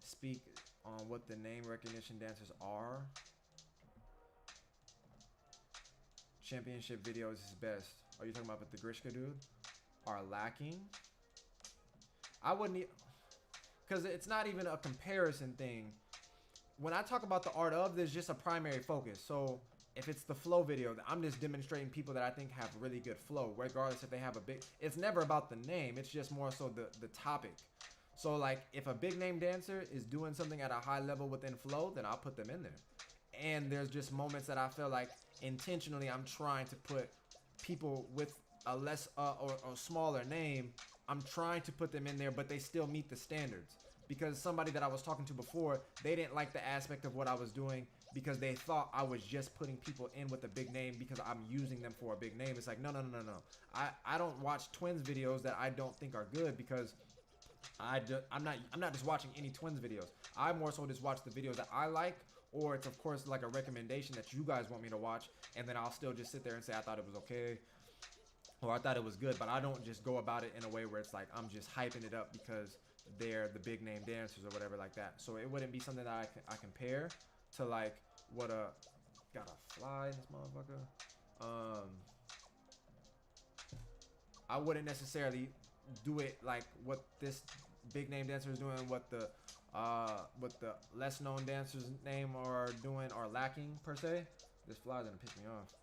Speak on what the name recognition dancers are. Championship videos is best. Are you talking about with the Grishka dude? Are lacking? I wouldn't, because it's not even a comparison thing. When I talk about the art of, there's just a primary focus. So if it's the flow video, I'm just demonstrating people that I think have really good flow, regardless if they have a big, it's never about the name. It's just more so the topic. So like if a big name dancer is doing something at a high level within flow, then I'll put them in there. And there's just moments that I feel like intentionally I'm trying to put people with a less or smaller name, I'm trying to put them in there, but they still meet the standards. Because somebody that I was talking to before, they didn't like the aspect of what I was doing because they thought I was just putting people in with a big name because I'm using them for a big name. It's like, no. I don't watch Twins videos that I don't think are good, because I'm not just watching any Twins videos. I more so just watch the videos that I like, or it's of course like a recommendation that you guys want me to watch, and then I'll still just sit there and say I thought it was okay, or I thought it was good. But I don't just go about it in a way where it's like I'm just hyping it up because they're the big name dancers or whatever like that. So it wouldn't be something that I compare to like what a, got a fly in this motherfucker. I wouldn't necessarily do it like what this big name dancer is doing, what the less known dancers name are doing or lacking per se. This fly's gonna piss me off.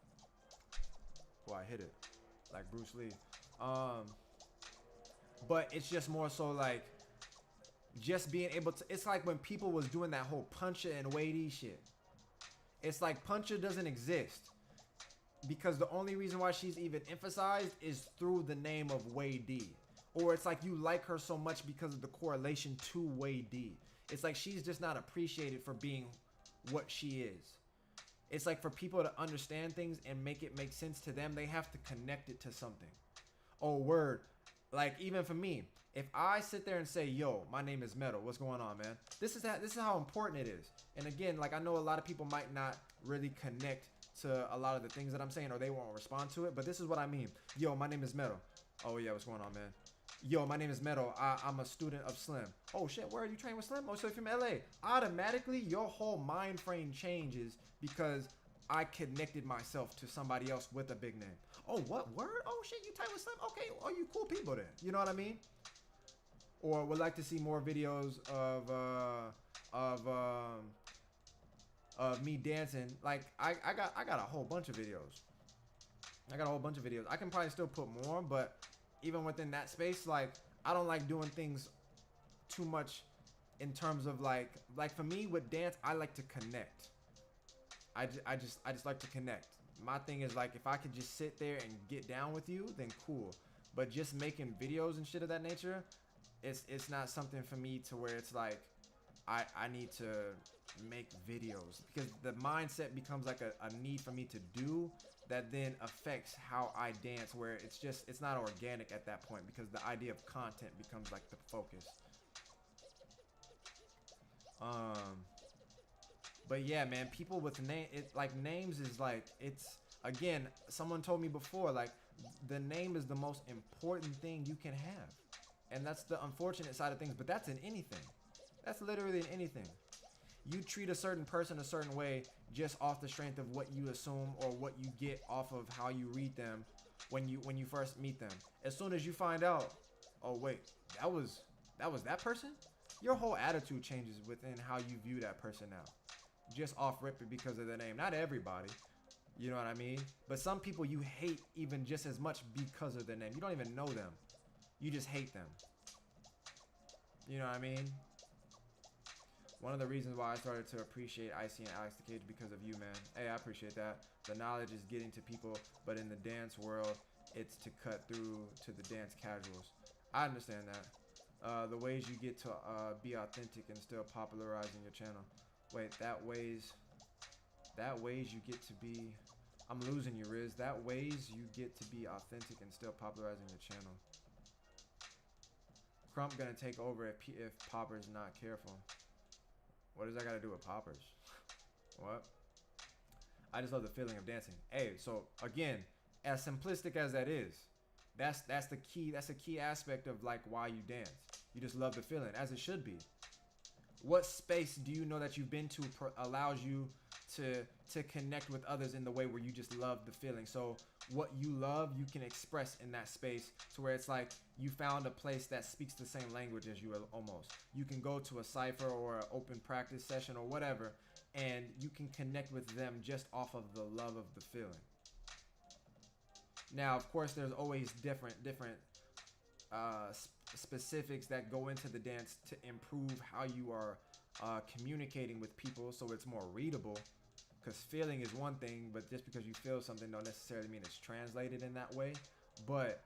Well, I hit it like Bruce Lee. But it's just more so like just being able to, it's like when people was doing that whole Puncher and Wadey shit. It's like Puncher doesn't exist because the only reason why she's even emphasized is through the name of Wadey. Or it's like you like her so much because of the correlation to Wadey. It's like she's just not appreciated for being what she is. It's like for people to understand things and make it make sense to them, they have to connect it to something. Oh, word. Like even for me, if I sit there and say, yo, my name is Metal, what's going on, man? This is how important it is. And again, like I know a lot of people might not really connect to a lot of the things that I'm saying, or they won't respond to it, but this is what I mean. Yo, my name is Metal. Oh yeah, what's going on, man? Yo, my name is Metal. I'm a student of Slim. Oh shit, where are you training with Slim? Oh, so you're from LA. Automatically, your whole mind frame changes because I connected myself to somebody else with a big name. Oh, what word? Oh shit, you tight with Slim? Okay, oh, you cool people then. You know what I mean? Or would like to see more videos of me dancing. Like I got a whole bunch of videos. I can probably still put more, but even within that space, like I don't like doing things too much in terms of like for me with dance, I like to connect. I just like to connect. My thing is like if I could just sit there and get down with you, then cool. But just making videos and shit of that nature, it's not something for me to where it's like I need to make videos, because the mindset becomes like a need for me to do that then affects how I dance, where it's not organic at that point, because the idea of content becomes like the focus. But yeah, man, people with names is like, it's, again, someone told me before, like the name is the most important thing you can have. And that's the unfortunate side of things, but that's in anything. That's literally in anything. You treat a certain person a certain way just off the strength of what you assume or what you get off of how you read them when you first meet them. As soon as you find out, oh wait, that was that person, your whole attitude changes within how you view that person now. Just off rip it because of their name. Not everybody, you know what I mean? But some people you hate even just as much because of their name. You don't even know them. You just hate them. You know what I mean? One of the reasons why I started to appreciate Icy and Alex the Cage because of you, man. Hey, I appreciate that. The knowledge is getting to people, but in the dance world, it's to cut through to the dance casuals. I understand that. The ways you get to be authentic and still popularizing your channel. Wait, that ways you get to be. I'm losing you, Riz. That ways you get to be authentic and still popularizing your channel. Crump gonna take over if Popper's not careful. What does that gotta do with Poppers? What? I just love the feeling of dancing. Hey, so again, as simplistic as that is, that's the key. That's a key aspect of like why you dance. You just love the feeling, as it should be. What space do you know that you've been to allows you to connect with others in the way where you just love the feeling? So what you love, you can express in that space to where it's like you found a place that speaks the same language as you almost. You can go to a cypher or an open practice session or whatever, and you can connect with them just off of the love of the feeling. Now, of course, there's always different specifics that go into the dance to improve how you are communicating with people so it's more readable. Because feeling is one thing, but just because you feel something don't necessarily mean it's translated in that way. But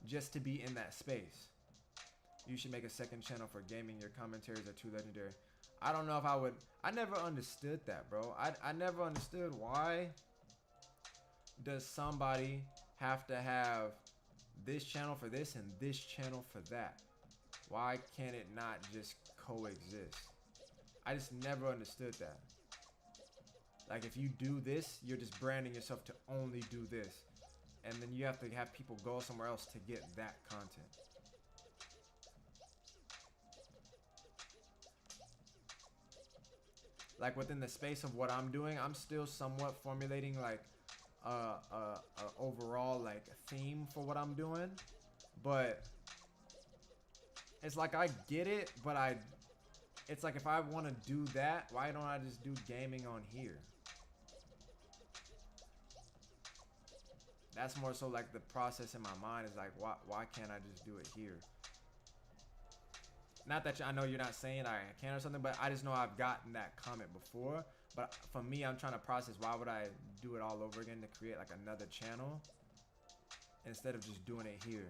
just to be in that space. You should make a second channel for gaming. Your commentaries are too legendary. I don't know if I would. I never understood that, bro. I never understood why does somebody have to have this channel for this and this channel for that? Why can't it not just coexist? I just never understood that. Like, if you do this, you're just branding yourself to only do this. And then you have to have people go somewhere else to get that content. Like, within the space of what I'm doing, I'm still somewhat formulating, like, overall, like, theme for what I'm doing. But it's like I get it, but it's like if I want to do that, why don't I just do gaming on here? That's more so like the process in my mind is like, why can't I just do it here? Not that I know you're not saying I can or something, but I just know I've gotten that comment before. But for me, I'm trying to process, why would I do it all over again to create like another channel instead of just doing it here?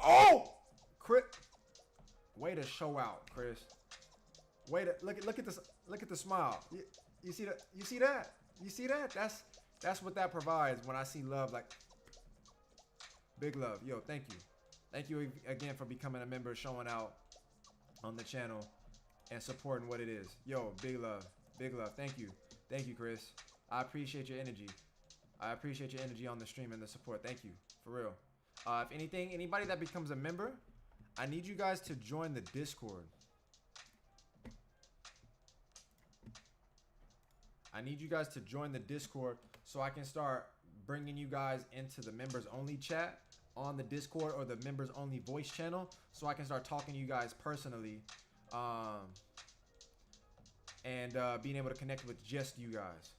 Oh! Chris, way to show out, Chris. Way to look at this. Look at the smile. You see that? You see that? You see that? That's what that provides when I see love. Like, big love. Yo, thank you. Thank you again for becoming a member, showing out on the channel and supporting what it is. Yo, big love. Big love. Thank you. Thank you, Chris. I appreciate your energy. I appreciate your energy on the stream and the support. Thank you. For real. If anything, anybody that becomes a member, I need you guys to join the Discord. I need you guys to join the Discord so I can start bringing you guys into the members only chat on the Discord or the members only voice channel, so I can start talking to you guys personally and being able to connect with just you guys.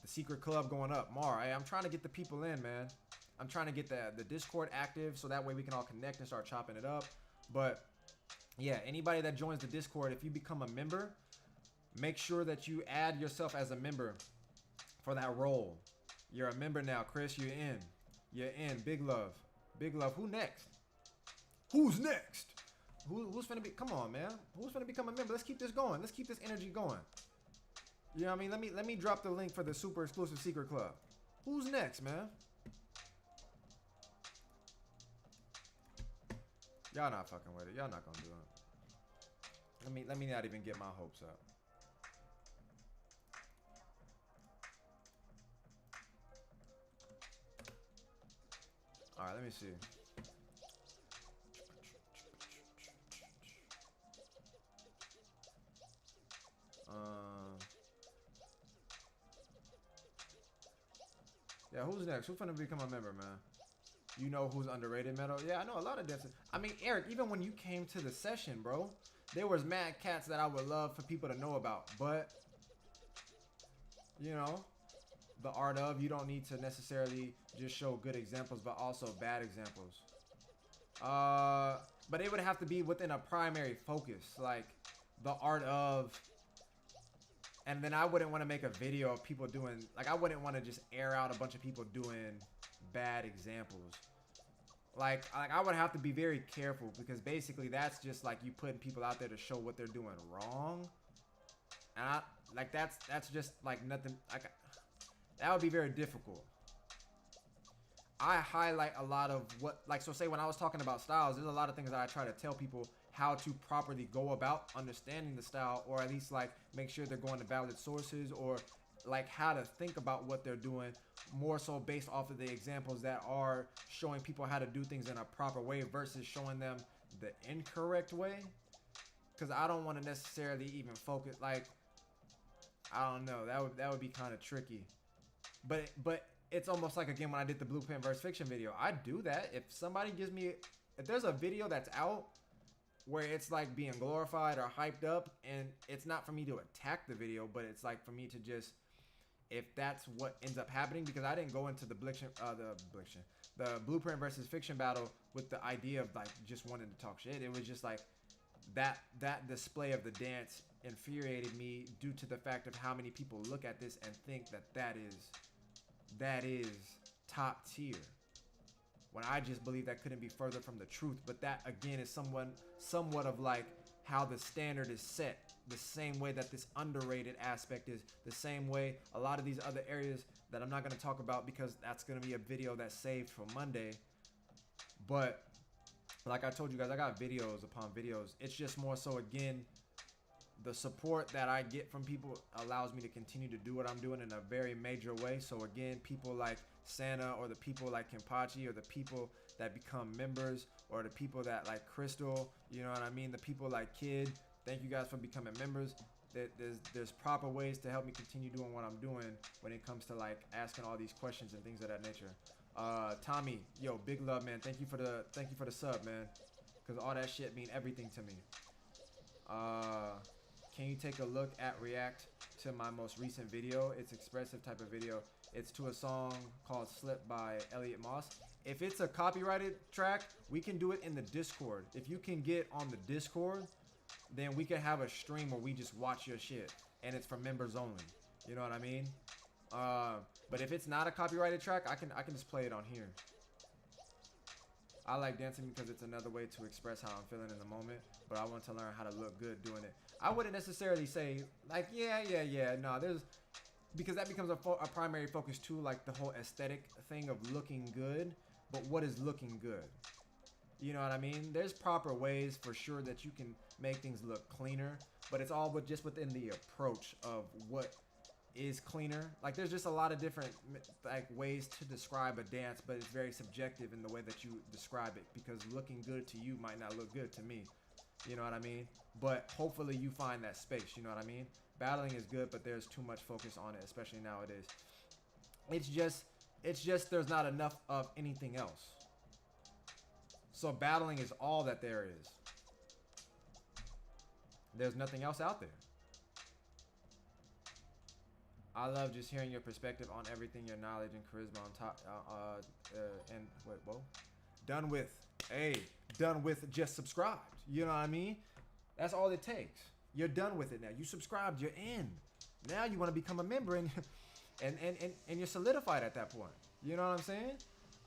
The secret club going up. Mar, I'm trying to get the people in, man. I'm trying to get the Discord active so that way we can all connect and start chopping it up. But yeah, anybody that joins the Discord, if you become a member, make sure that you add yourself as a member for that role. You're a member now, Chris. You're in. You're in. Big love. Big love. Who next? Who's next? Who's finna be? Come on, man. Who's finna become a member? Let's keep this going. Let's keep this energy going. You know what I mean? Let me drop the link for the super exclusive secret club. Who's next, man? Y'all not fucking with it. Y'all not gonna do it. Let me not even get my hopes up. All right, let me see. Yeah, who's next? Who's finna become a member, man? You know who's underrated, Metal? Yeah, I know a lot of dancers. I mean, Eric, even when you came to the session, bro, there was mad cats that I would love for people to know about. But, you know, the art of, you don't need to necessarily just show good examples, but also bad examples. But it would have to be within a primary focus, like the art of And then I wouldn't want to make a video of people doing, like, I wouldn't want to just air out a bunch of people doing bad examples. Like I would have to be very careful, because basically that's just like you putting people out there to show what they're doing wrong. And that's just like nothing, like that would be very difficult. I highlight a lot of what, like, so say when I was talking about styles, there's a lot of things that I try to tell people how to properly go about understanding the style, or at least like make sure they're going to valid sources, or like how to think about what they're doing, more so based off of the examples that are showing people how to do things in a proper way versus showing them the incorrect way. Because I don't want to necessarily even focus, like, I don't know, that would be kind of tricky. But it's almost like, again, when I did the blueprint versus fiction video, I do that. If somebody gives me, if there's a video that's out where it's like being glorified or hyped up, and it's not for me to attack the video, but it's like for me to just, if that's what ends up happening, because I didn't go into the blueprint versus fiction battle with the idea of like just wanting to talk shit. It was just like that display of the dance infuriated me due to the fact of how many people look at this and think that is top tier, when I just believe that couldn't be further from the truth. But that again is somewhat of like how the standard is set, the same way that this underrated aspect is, the same way a lot of these other areas that I'm not going to talk about because that's going to be a video that's saved for Monday. But like I told you guys, I got videos upon videos. It's just more so, again, the support that I get from people allows me to continue to do what I'm doing in a very major way. So again, people like Santa, or the people like Kenpachi, or the people that become members, or the people that like Crystal, you know what I mean? The people like Kid, thank you guys for becoming members. There's proper ways to help me continue doing what I'm doing when it comes to like asking all these questions and things of that nature. Tommy, yo, big love, man. Thank you for the sub, man, because all that shit mean everything to me. Can you take a look at react to my most recent video? It's expressive type of video. It's to a song called Slip by Elliot Moss. If it's a copyrighted track, we can do it in the Discord. If you can get on the Discord, then we can have a stream where we just watch your shit, and it's for members only. You know what I mean? But if it's not a copyrighted track, I can just play it on here. I like dancing because it's another way to express how I'm feeling in the moment, but I want to learn how to look good doing it. I wouldn't necessarily say like, yeah. No, because that becomes a primary focus too, like the whole aesthetic thing of looking good. But what is looking good? You know what I mean? There's proper ways for sure that you can make things look cleaner, but it's all just within the approach of what is cleaner. Like there's just a lot of different like ways to describe a dance, but it's very subjective in the way that you describe it, because looking good to you might not look good to me. You know what I mean? But hopefully you find that space, you know what I mean? Battling is good, but there's too much focus on it, especially nowadays. It's just there's not enough of anything else. So battling is all that there is. There's nothing else out there. I love just hearing your perspective on everything, your knowledge and charisma on top. And wait, whoa. Done with. Hey, done with. Just subscribed. You know what I mean? That's all it takes. You're done with it now. You subscribed. You're in. Now you want to become a member, and you're solidified at that point. You know what I'm saying?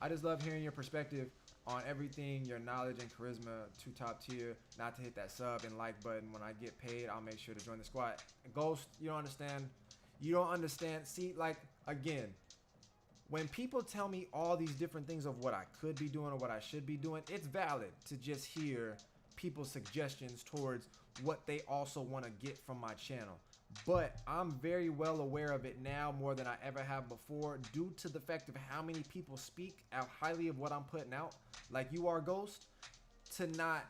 I just love hearing your perspective on everything, your knowledge and charisma to top tier. Not to hit that sub and like button. When I get paid, I'll make sure to join the squad. Ghost, you don't understand. You don't understand. See, like, again, when people tell me all these different things of what I could be doing or what I should be doing, it's valid to just hear people's suggestions towards what they also want to get from my channel. But I'm very well aware of it now, more than I ever have before, due to the fact of how many people speak out highly of what I'm putting out, like you are, Ghost, to not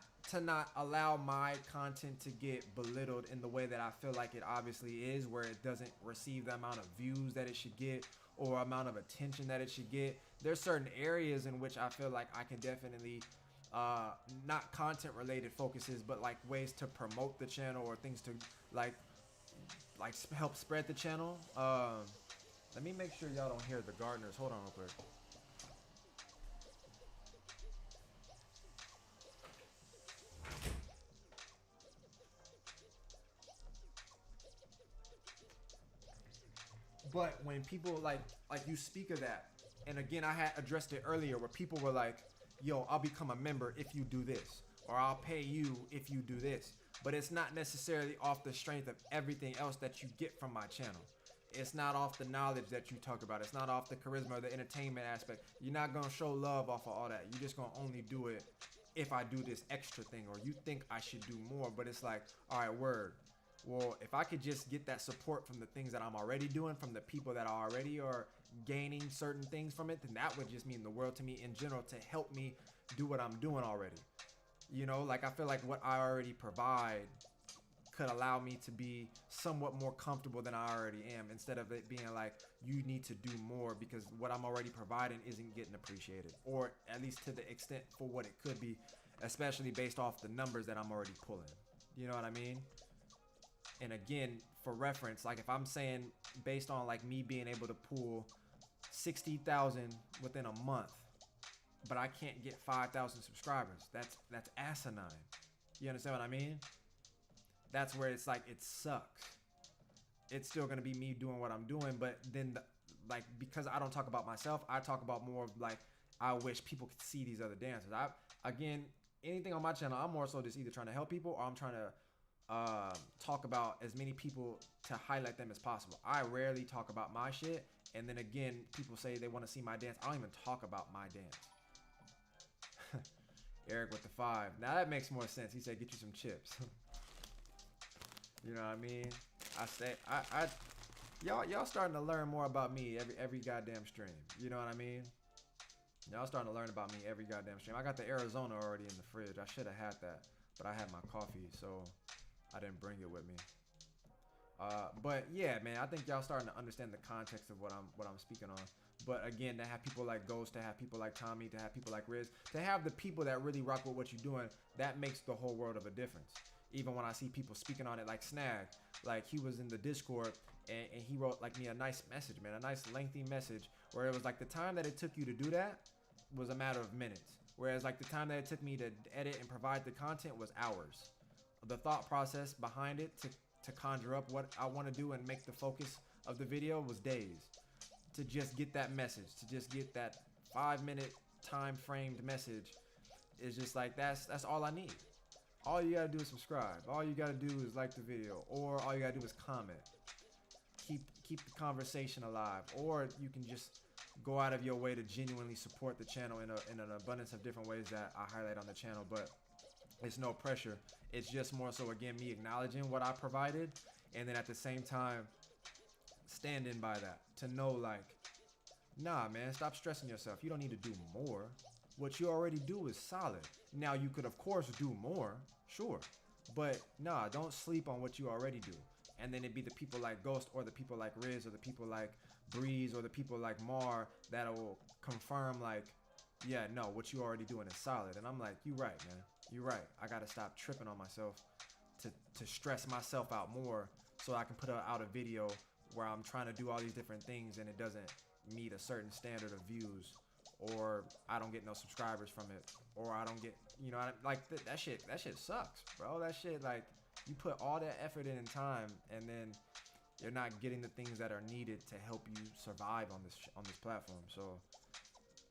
allow my content to get belittled in the way that I feel like it obviously is, where it doesn't receive the amount of views that it should get or amount of attention that it should get. There's certain areas in which I feel like I can definitely not content related focuses, but like ways to promote the channel or things to like help spread the channel. Let me make sure y'all don't hear the gardeners. Hold on real quick. But when people like you speak of that, and again, I had addressed it earlier where people were like, yo, I'll become a member if you do this, or I'll pay you if you do this. But it's not necessarily off the strength of everything else that you get from my channel. It's not off the knowledge that you talk about. It's not off the charisma or the entertainment aspect. You're not gonna show love off of all that. You're just gonna only do it if I do this extra thing, or you think I should do more. But it's like, all right, word. Well, if I could just get that support from the things that I'm already doing, from the people that already are gaining certain things from it, then that would just mean the world to me in general, to help me do what I'm doing already. You know, like I feel like what I already provide could allow me to be somewhat more comfortable than I already am, instead of it being like, you need to do more because what I'm already providing isn't getting appreciated, or at least to the extent for what it could be, especially based off the numbers that I'm already pulling. You know what I mean? And again, for reference, like if I'm saying based on like me being able to pull 60,000 within a month, but I can't get 5,000 subscribers, that's asinine. You understand what I mean? That's where it's like, it sucks. It's still gonna be me doing what I'm doing, but then like, because I don't talk about myself, I talk about more of like, I wish people could see these other dancers. Again, anything on my channel, I'm more so just either trying to help people, or I'm trying to talk about as many people to highlight them as possible. I rarely talk about my shit, and then again, people say they want to see my dance. I don't even talk about my dance. Eric with the 5. Now that makes more sense. He said, get you some chips. You know what I mean? I say, y'all starting to learn more about me every goddamn stream. You know what I mean? Y'all starting to learn about me every goddamn stream. I got the Arizona already in the fridge. I should have had that, but I had my coffee, so I didn't bring it with me. But yeah, man, I think y'all starting to understand the context of what I'm speaking on. But again, to have people like Ghost, to have people like Tommy, to have people like Riz, to have the people that really rock with what you're doing, that makes the whole world of a difference. Even when I see people speaking on it, like Snag, like he was in the Discord and he wrote like me a nice message, man, a nice lengthy message where it was like the time that it took you to do that was a matter of minutes. Whereas like the time that it took me to edit and provide the content was hours. The thought process behind it to conjure up what I want to do and make the focus of the video was days. To just get that message, to just get that 5-minute time framed message is just like, that's all I need. All you gotta do is subscribe. All you gotta do is like the video, or all you gotta do is comment. Keep the conversation alive, or you can just go out of your way to genuinely support the channel in an abundance of different ways that I highlight on the channel. But it's no pressure. It's just more so, again, me acknowledging what I provided, and then at the same time standing by that, to know like, nah, man, stop stressing yourself. You don't need to do more. What you already do is solid. Now you could of course do more, sure, but nah, don't sleep on what you already do. And then it'd be the people like Ghost, or the people like Riz, or the people like Breeze, or the people like Mar that will confirm like, yeah, no, what you already doing is solid. And I'm like, you right, man, you right. I gotta stop tripping on myself to stress myself out more, so I can put out a video where I'm trying to do all these different things and it doesn't meet a certain standard of views, or I don't get no subscribers from it, or I don't get, you know, like that shit sucks, bro. That shit, like, you put all that effort in and time, and then you're not getting the things that are needed to help you survive on this platform. So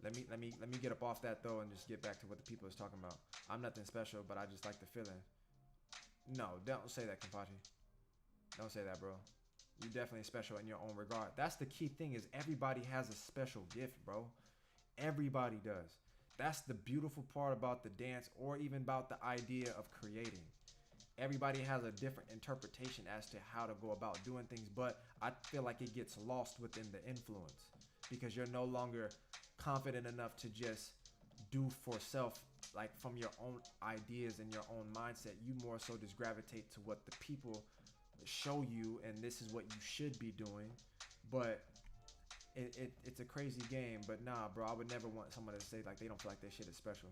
let me get up off that though and just get back to what the people is talking about. I'm nothing special, but I just like the feeling. No, don't say that, Kampachi. Don't say that, bro. You're definitely special in your own regard. That's the key thing, is everybody has a special gift, bro. Everybody does. That's the beautiful part about the dance, or even about the idea of creating. Everybody has a different interpretation as to how to go about doing things, but I feel like it gets lost within the influence, because you're no longer confident enough to just do for self, like from your own ideas and your own mindset. You more so just gravitate to what the people show you, and this is what you should be doing. But it's a crazy game. But nah, bro, I would never want someone to say like they don't feel like their shit is special.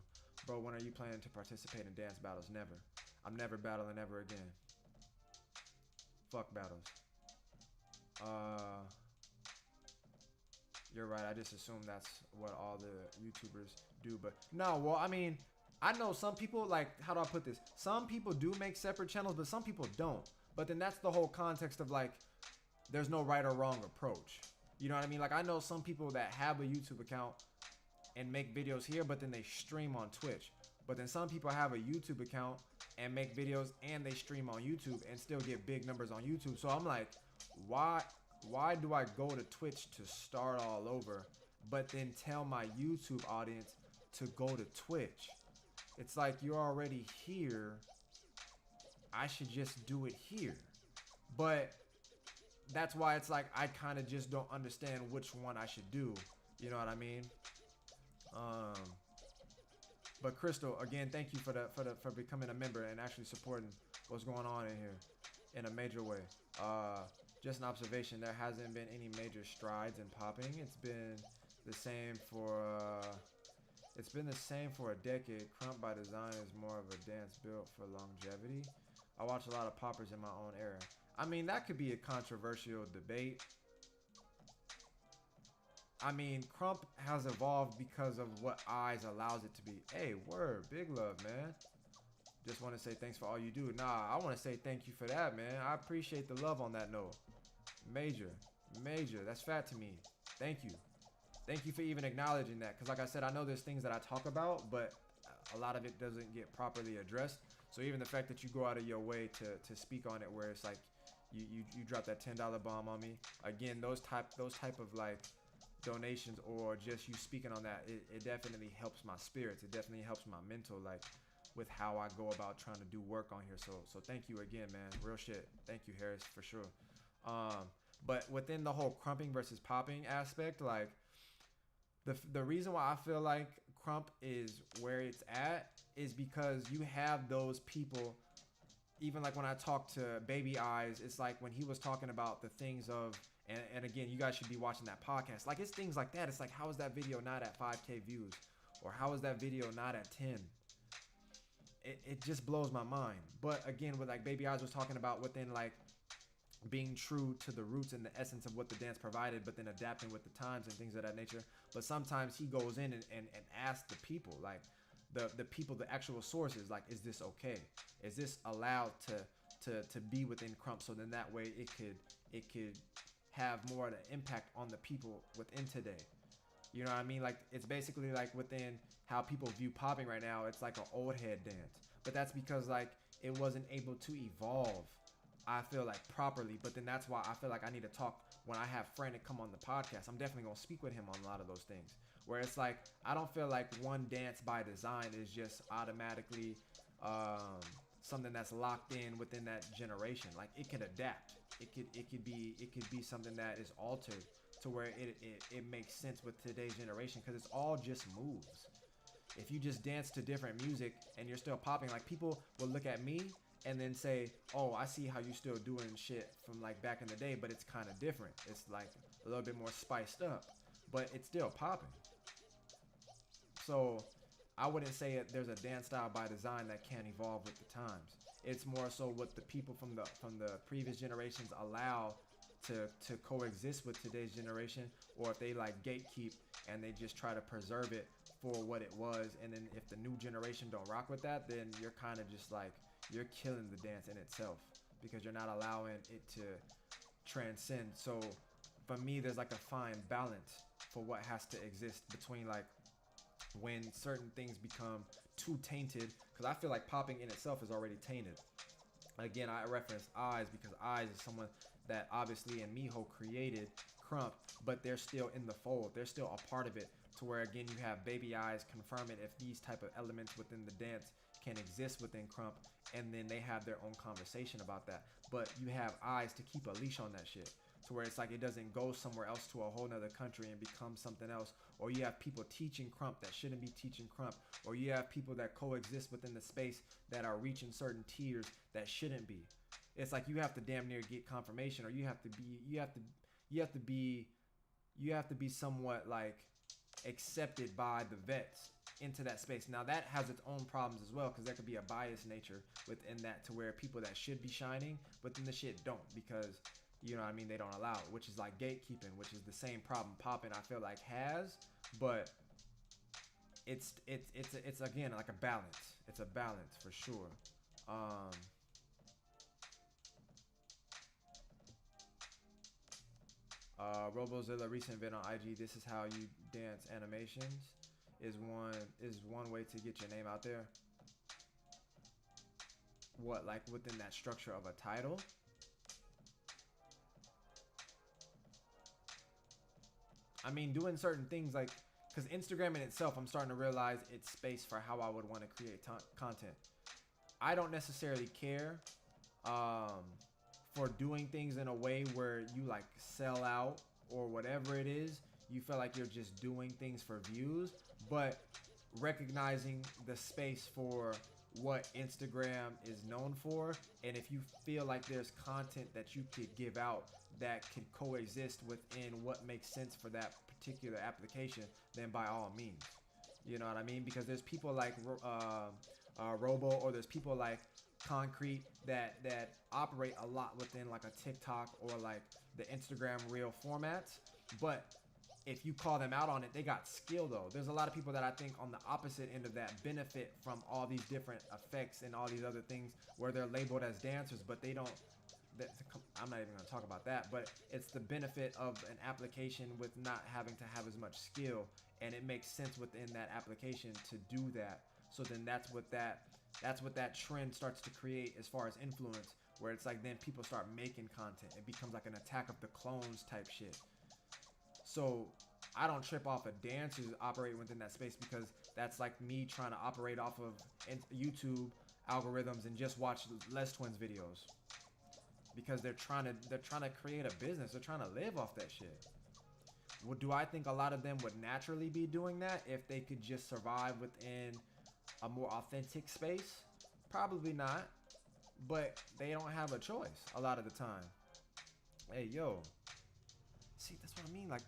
Bro, when are you planning to participate in dance battles? Never. I'm never battling ever again. Fuck battles. You're right, I just assume that's what all the YouTubers do. But no, well, I mean, I know some people, like, how do I put this? Some people do make separate channels, but some people don't. But then that's the whole context of like, there's no right or wrong approach. You know what I mean? Like I know some people that have a YouTube account and make videos here, but then they stream on Twitch. But then some people have a YouTube account and make videos and they stream on YouTube and still get big numbers on YouTube. So I'm like, why do I go to Twitch to start all over, but then tell my YouTube audience to go to Twitch? It's like, you're already here. I should just do it here. But that's why it's like, I kind of just don't understand which one I should do. You know what I mean? But Crystal, again, thank you for becoming a member and actually supporting what's going on in here in a major way. Just an observation, there hasn't been any major strides in popping. It's been the same for a decade. Crump by design is more of a dance built for longevity. I watch a lot of poppers in my own era. I mean, that could be a controversial debate. I mean, Crump has evolved because of what Eyes allows it to be. Hey, word, big love, man. Just want to say thanks for all you do. Nah, I want to say thank you for that, man. I appreciate the love on that note. Major. That's fat to me. Thank you. Thank you for even acknowledging that. Because like I said, I know there's things that I talk about, but a lot of it doesn't get properly addressed. So even the fact that you go out of your way to speak on it, where it's like you drop that $10 bomb on me. Again, those type of like donations or just you speaking on that, it definitely helps my spirits. It definitely helps my mental, like with how I go about trying to do work on here. So thank you again, man. Real shit. Thank you, Harris, for sure. But within the whole crumping versus popping aspect, like the reason why I feel like crump is where it's at is because you have those people. Even like when I talk to Baby Eyes, it's like when he was talking about the things of, and again, you guys should be watching that podcast. Like it's things like that. It's like, how is that video not at 5K views? Or how is that video not at 10? It just blows my mind. But again, with like Baby Eyes was talking about within like being true to the roots and the essence of what the dance provided, but then adapting with the times and things of that nature. But sometimes he goes in and asks the people, like the people, the actual sources, like, is this okay? Is this allowed to be within Crump? So then that way it could have more of an impact on the people within today. You know what I mean? Like it's basically like within how people view popping right now, it's like an old head dance. But that's because like it wasn't able to evolve, I feel like, properly. But then that's why I feel like I need to talk when I have Frantic come on the podcast. I'm definitely gonna speak with him on a lot of those things. Where it's like, I don't feel like one dance by design is just automatically something that's locked in within that generation. Like it could adapt. It could be something that is altered to where it makes sense with today's generation, because it's all just moves. If you just dance to different music and you're still popping, like people will look at me and then say, oh, I see how you still doing shit from like back in the day, but it's kind of different. It's like a little bit more spiced up, but it's still popping. So I wouldn't say there's a dance style by design that can't evolve with the times. It's more so what the people from the previous generations allow to coexist with today's generation, or if they like gatekeep and they just try to preserve it for what it was. And then if the new generation don't rock with that, then you're kind of just like, you're killing the dance in itself, because you're not allowing it to transcend. So for me, there's like a fine balance for what has to exist between like when certain things become too tainted, because I feel like popping in itself is already tainted. Again, I reference Eyes because Eyes is someone that obviously and Miho created Crump, but they're still in the fold. They're still a part of it, to where again you have Baby Eyes confirming if these type of elements within the dance can exist within Crump, and then they have their own conversation about that. But you have Eyes to keep a leash on that shit, to where it's like it doesn't go somewhere else to a whole nother country and become something else. Or you have people teaching Crump that shouldn't be teaching Crump, or you have people that coexist within the space that are reaching certain tiers that shouldn't be. It's like you have to damn near get confirmation, or you have to be somewhat like accepted by the vets into that space. Now that has its own problems as well, because there could be a bias nature within that, to where people that should be shining, but then the shit don't, because you know what I mean, they don't allow it, which is like gatekeeping, which is the same problem popping I feel like has. But it's again like a balance. It's a balance for sure. Robozilla recent vid on IG. This is how you dance animations is one way to get your name out there. What, like within that structure of a title? I mean, doing certain things like, because Instagram in itself, I'm starting to realize it's space for how I would want to create content. I don't necessarily care for doing things in a way where you like sell out or whatever it is. You feel like you're just doing things for views, but recognizing the space for what Instagram is known for, and if you feel like there's content that you could give out that can coexist within what makes sense for that particular application, then by all means, you know what I mean? Because there's people like Robo, or there's people like Concrete that operate a lot within like a TikTok or like the Instagram reel formats, but if you call them out on it, they got skill though. There's a lot of people that I think on the opposite end of that benefit from all these different effects and all these other things where they're labeled as dancers, but they don't. I'm not even going to talk about that, but it's the benefit of an application with not having to have as much skill, and it makes sense within that application to do that. So then that's what that trend starts to create as far as influence, where it's like then people start making content. It becomes like an attack of the clones type shit. So I don't trip off of dancers operating within that space, because that's like me trying to operate off of YouTube algorithms and just watch Les Twins videos, because they're trying to create a business. They're trying to live off that shit. Well, do I think a lot of them would naturally be doing that if they could just survive within a more authentic space? Probably not, but they don't have a choice a lot of the time. Hey, yo. See, that's what I mean. Like,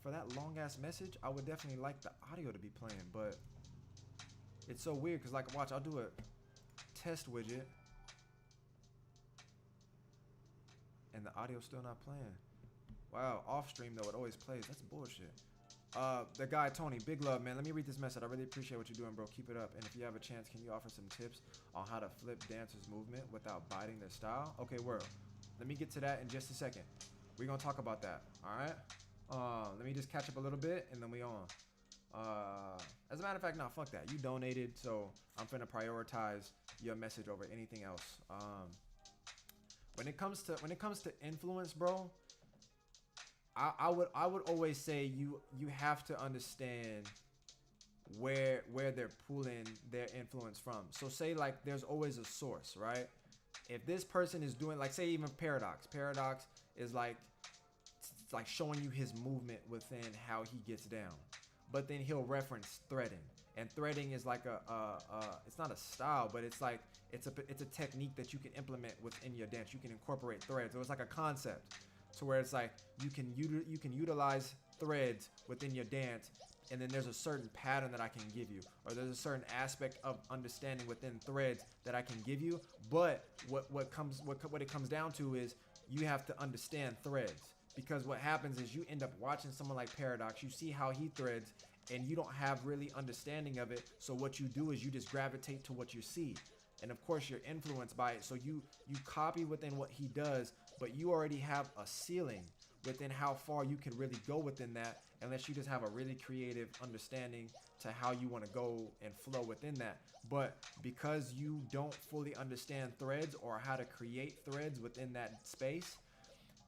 for that long ass message, I would definitely like the audio to be playing, but it's so weird because, like, watch, I'll do a test widget and the audio's still not playing. Wow, off stream though, it always plays. That's bullshit. The guy Tony, big love, man. Let me read this message. I really appreciate what you're doing, bro. Keep it up. And if you have a chance, can you offer some tips on how to flip dancers' movement without biting their style? Okay, world. Let me get to that in just a second. We're gonna talk about that. All right. Let me just catch up a little bit and then we on. As a matter of fact, nah, fuck that. You donated, so I'm finna prioritize your message over anything else. When it comes to influence, bro, I would always say you have to understand where they're pulling their influence from. So say like there's always a source, right? If this person is doing, like, say even Paradox is like, it's like showing you his movement within how he gets down, but then he'll reference threading, and threading is like it's not a style, but it's like it's a technique that you can implement within your dance. You can incorporate threads, so it's like a concept to where it's like you can utilize threads within your dance, and then there's a certain pattern that I can give you, or there's a certain aspect of understanding within threads that I can give you. But what it comes down to is you have to understand threads, because what happens is you end up watching someone like Paradox, you see how he threads, and you don't have really understanding of it. So what you do is you just gravitate to what you see, and of course you're influenced by it. So you copy within what he does, but you already have a ceiling within how far you can really go within that, unless you just have a really creative understanding to how you want to go and flow within that. But because you don't fully understand threads or how to create threads within that space,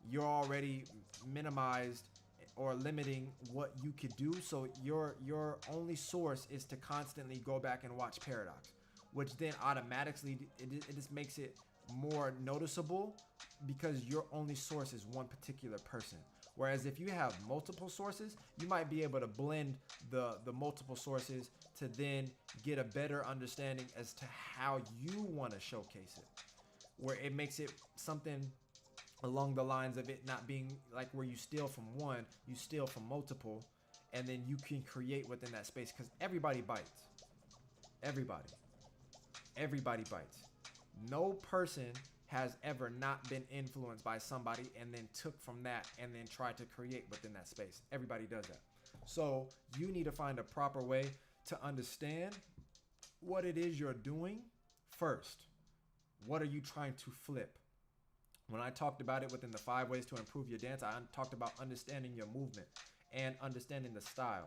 you're already minimized or limiting what you could do. So your only source is to constantly go back and watch Paradox, which then automatically it just makes it more noticeable, because your only source is one particular person. Whereas if you have multiple sources, you might be able to blend the multiple sources to then get a better understanding as to how you want to showcase it, where it makes it something along the lines of it not being like where you steal from one, you steal from multiple, and then you can create within that space, because everybody bites. Everybody bites. No person has ever not been influenced by somebody and then took from that and then tried to create within that space. Everybody does that. So you need to find a proper way to understand what it is you're doing first. What are you trying to flip? When I talked about it within the 5 ways to improve your dance, I talked about understanding your movement and understanding the style.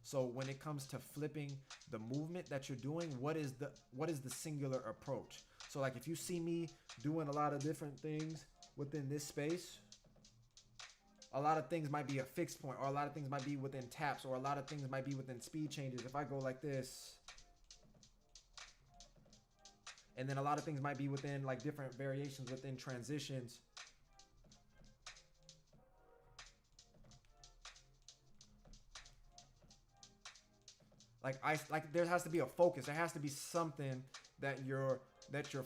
So when it comes to flipping the movement that you're doing, what is the singular approach? So like if you see me doing a lot of different things within this space, a lot of things might be a fixed point, or a lot of things might be within taps, or a lot of things might be within speed changes. If I go like this, and then a lot of things might be within like different variations within transitions. Like there has to be a focus. There has to be something that you're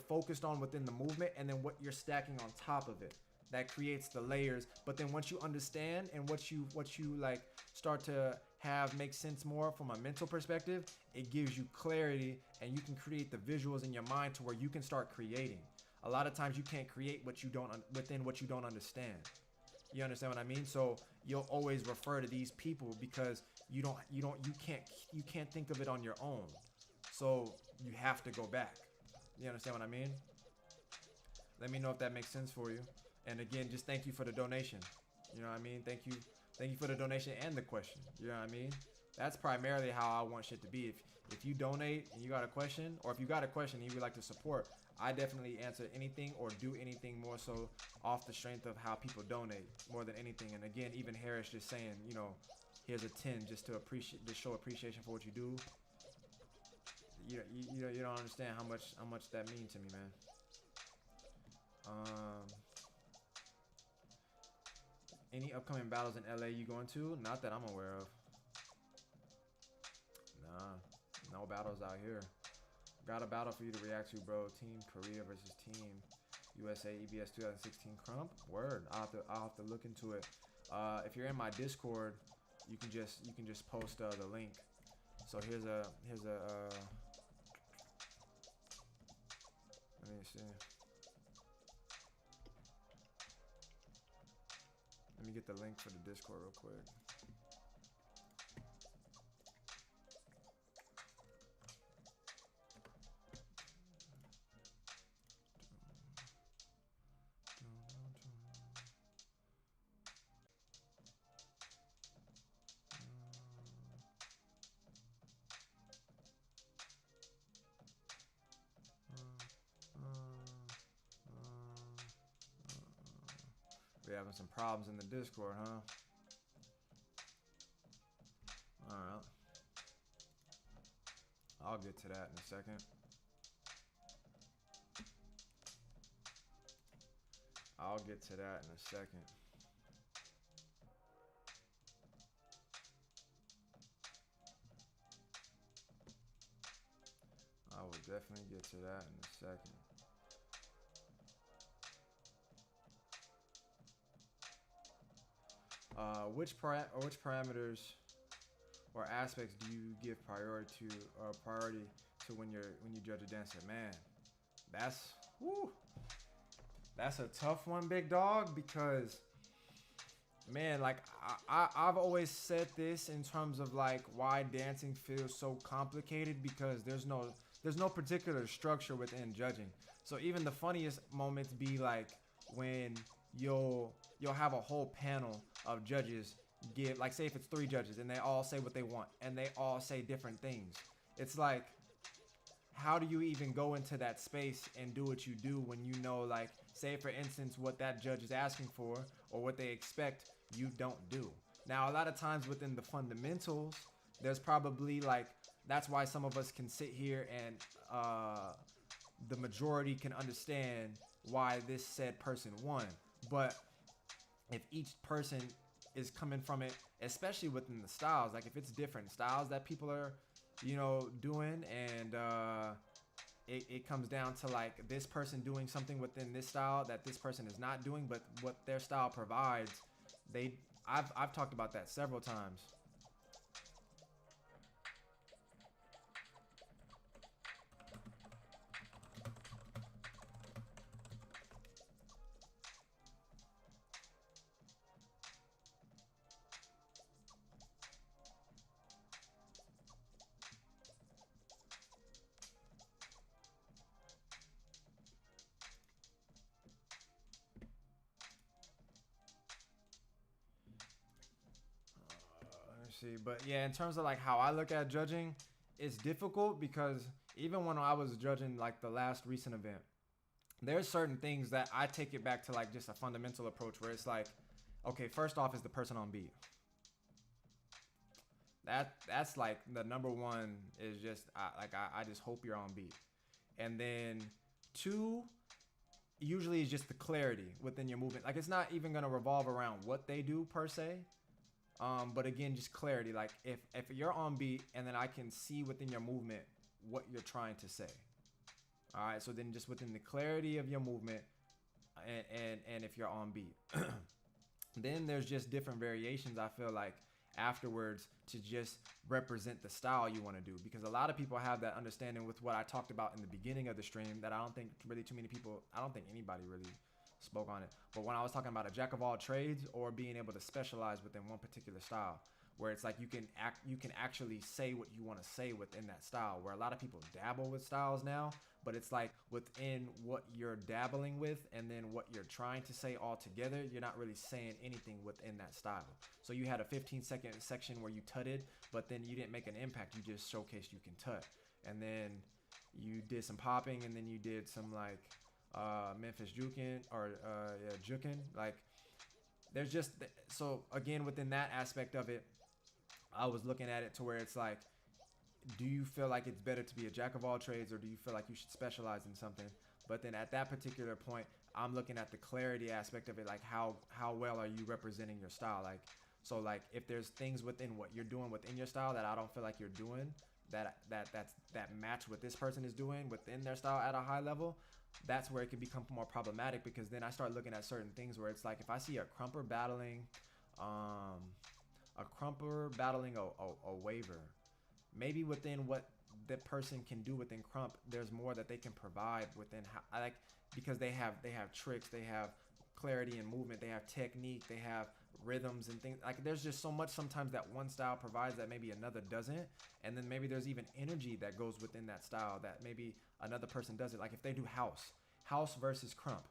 focused on within the movement, and then what you're stacking on top of it that creates the layers. But then once you understand and what you like start to have make sense more from a mental perspective, it gives you clarity, and you can create the visuals in your mind to where you can start creating. A lot of times you can't create what you don't understand. You understand what I mean? So you'll always refer to these people because you can't think of it on your own. So you have to go back. You understand what I mean? Let me know if that makes sense for you. And again, just thank you for the donation. You know what I mean? Thank you for the donation and the question. You know what I mean? That's primarily how I want shit to be. If you donate and you got a question, or if you got a question and you would like to support, I definitely answer anything or do anything more so off the strength of how people donate more than anything. And again, even Harris just saying, you know, here's a 10 just to show appreciation for what you do. You don't understand how much that means to me, man. Any upcoming battles in LA you going to? Not that I'm aware of. Nah, no battles out here. Got a battle for you to react to, bro. Team Korea versus Team USA EBS 2016 Crump. Word. I'll have to look into it. If you're in my Discord, you can just post the link. So here's a let me see. Let me get the link for the Discord real quick. We're having some problems in the Discord, huh? Alright. I'll get to that in a second. I'll get to that in a second. I will definitely get to that in a second. Which parameters or aspects do you give priority to when you judge a dancer? Man, that's a tough one, big dog, because man, like I've always said this in terms of like why dancing feels so complicated, because there's no particular structure within judging. So even the funniest moments be like when you'll have a whole panel of judges give, like, say if it's 3 judges and they all say what they want and they all say different things. It's like, how do you even go into that space and do what you do when you know, like, say for instance what that judge is asking for or what they expect you don't do. Now a lot of times within the fundamentals, there's probably like, that's why some of us can sit here and the majority can understand why this said person won. But if each person is coming from it, especially within the styles, like if it's different styles that people are, you know, doing, and it comes down to like this person doing something within this style that this person is not doing, but what their style provides, I've talked about that several times. see. But yeah, in terms of like how I look at judging, it's difficult because even when I was judging like the last recent event, there's certain things that I take it back to like just a fundamental approach where it's like, okay, first off is the person on beat. That's like the number one is just I just hope you're on beat. And then two usually is just the clarity within your movement. Like it's not even gonna revolve around what they do per se. But again, just clarity. Like if you're on beat and then I can see within your movement what you're trying to say. All right, so then just within the clarity of your movement and if you're on beat. Then there's just different variations I feel like afterwards to just represent the style you want to do, because a lot of people have that understanding with what I talked about in the beginning of the stream that I don't think really too many people, I don't think anybody really spoke on it. But when I was talking about a jack of all trades or being able to specialize within one particular style, where it's like you can actually say what you want to say within that style, where a lot of people dabble with styles now, but it's like within what you're dabbling with and then what you're trying to say all together, you're not really saying anything within that style. So you had a 15-second section where you tutted, but then you didn't make an impact, you just showcased you can tut. And then you did some popping, and then you did some like Memphis juking or juking. Like there's just, so again within that aspect of it, I was looking at it to where it's like, do you feel like it's better to be a jack of all trades, or do you feel like you should specialize in something? But then at that particular point, I'm looking at the clarity aspect of it, like how well are you representing your style? Like, so like if there's things within what you're doing within your style that I don't feel like you're doing, that match what this person is doing within their style at a high level, that's where it can become more problematic, because then I start looking at certain things where it's like if I see a crumper battling a waiver, maybe within what the person can do within crump, there's more that they can provide within how, like, because they have tricks, they have clarity and movement, they have technique, they have rhythms and things. Like there's just so much sometimes that one style provides that maybe another doesn't, and then maybe there's even energy that goes within that style that maybe another person doesn't. Like if they do house versus crump,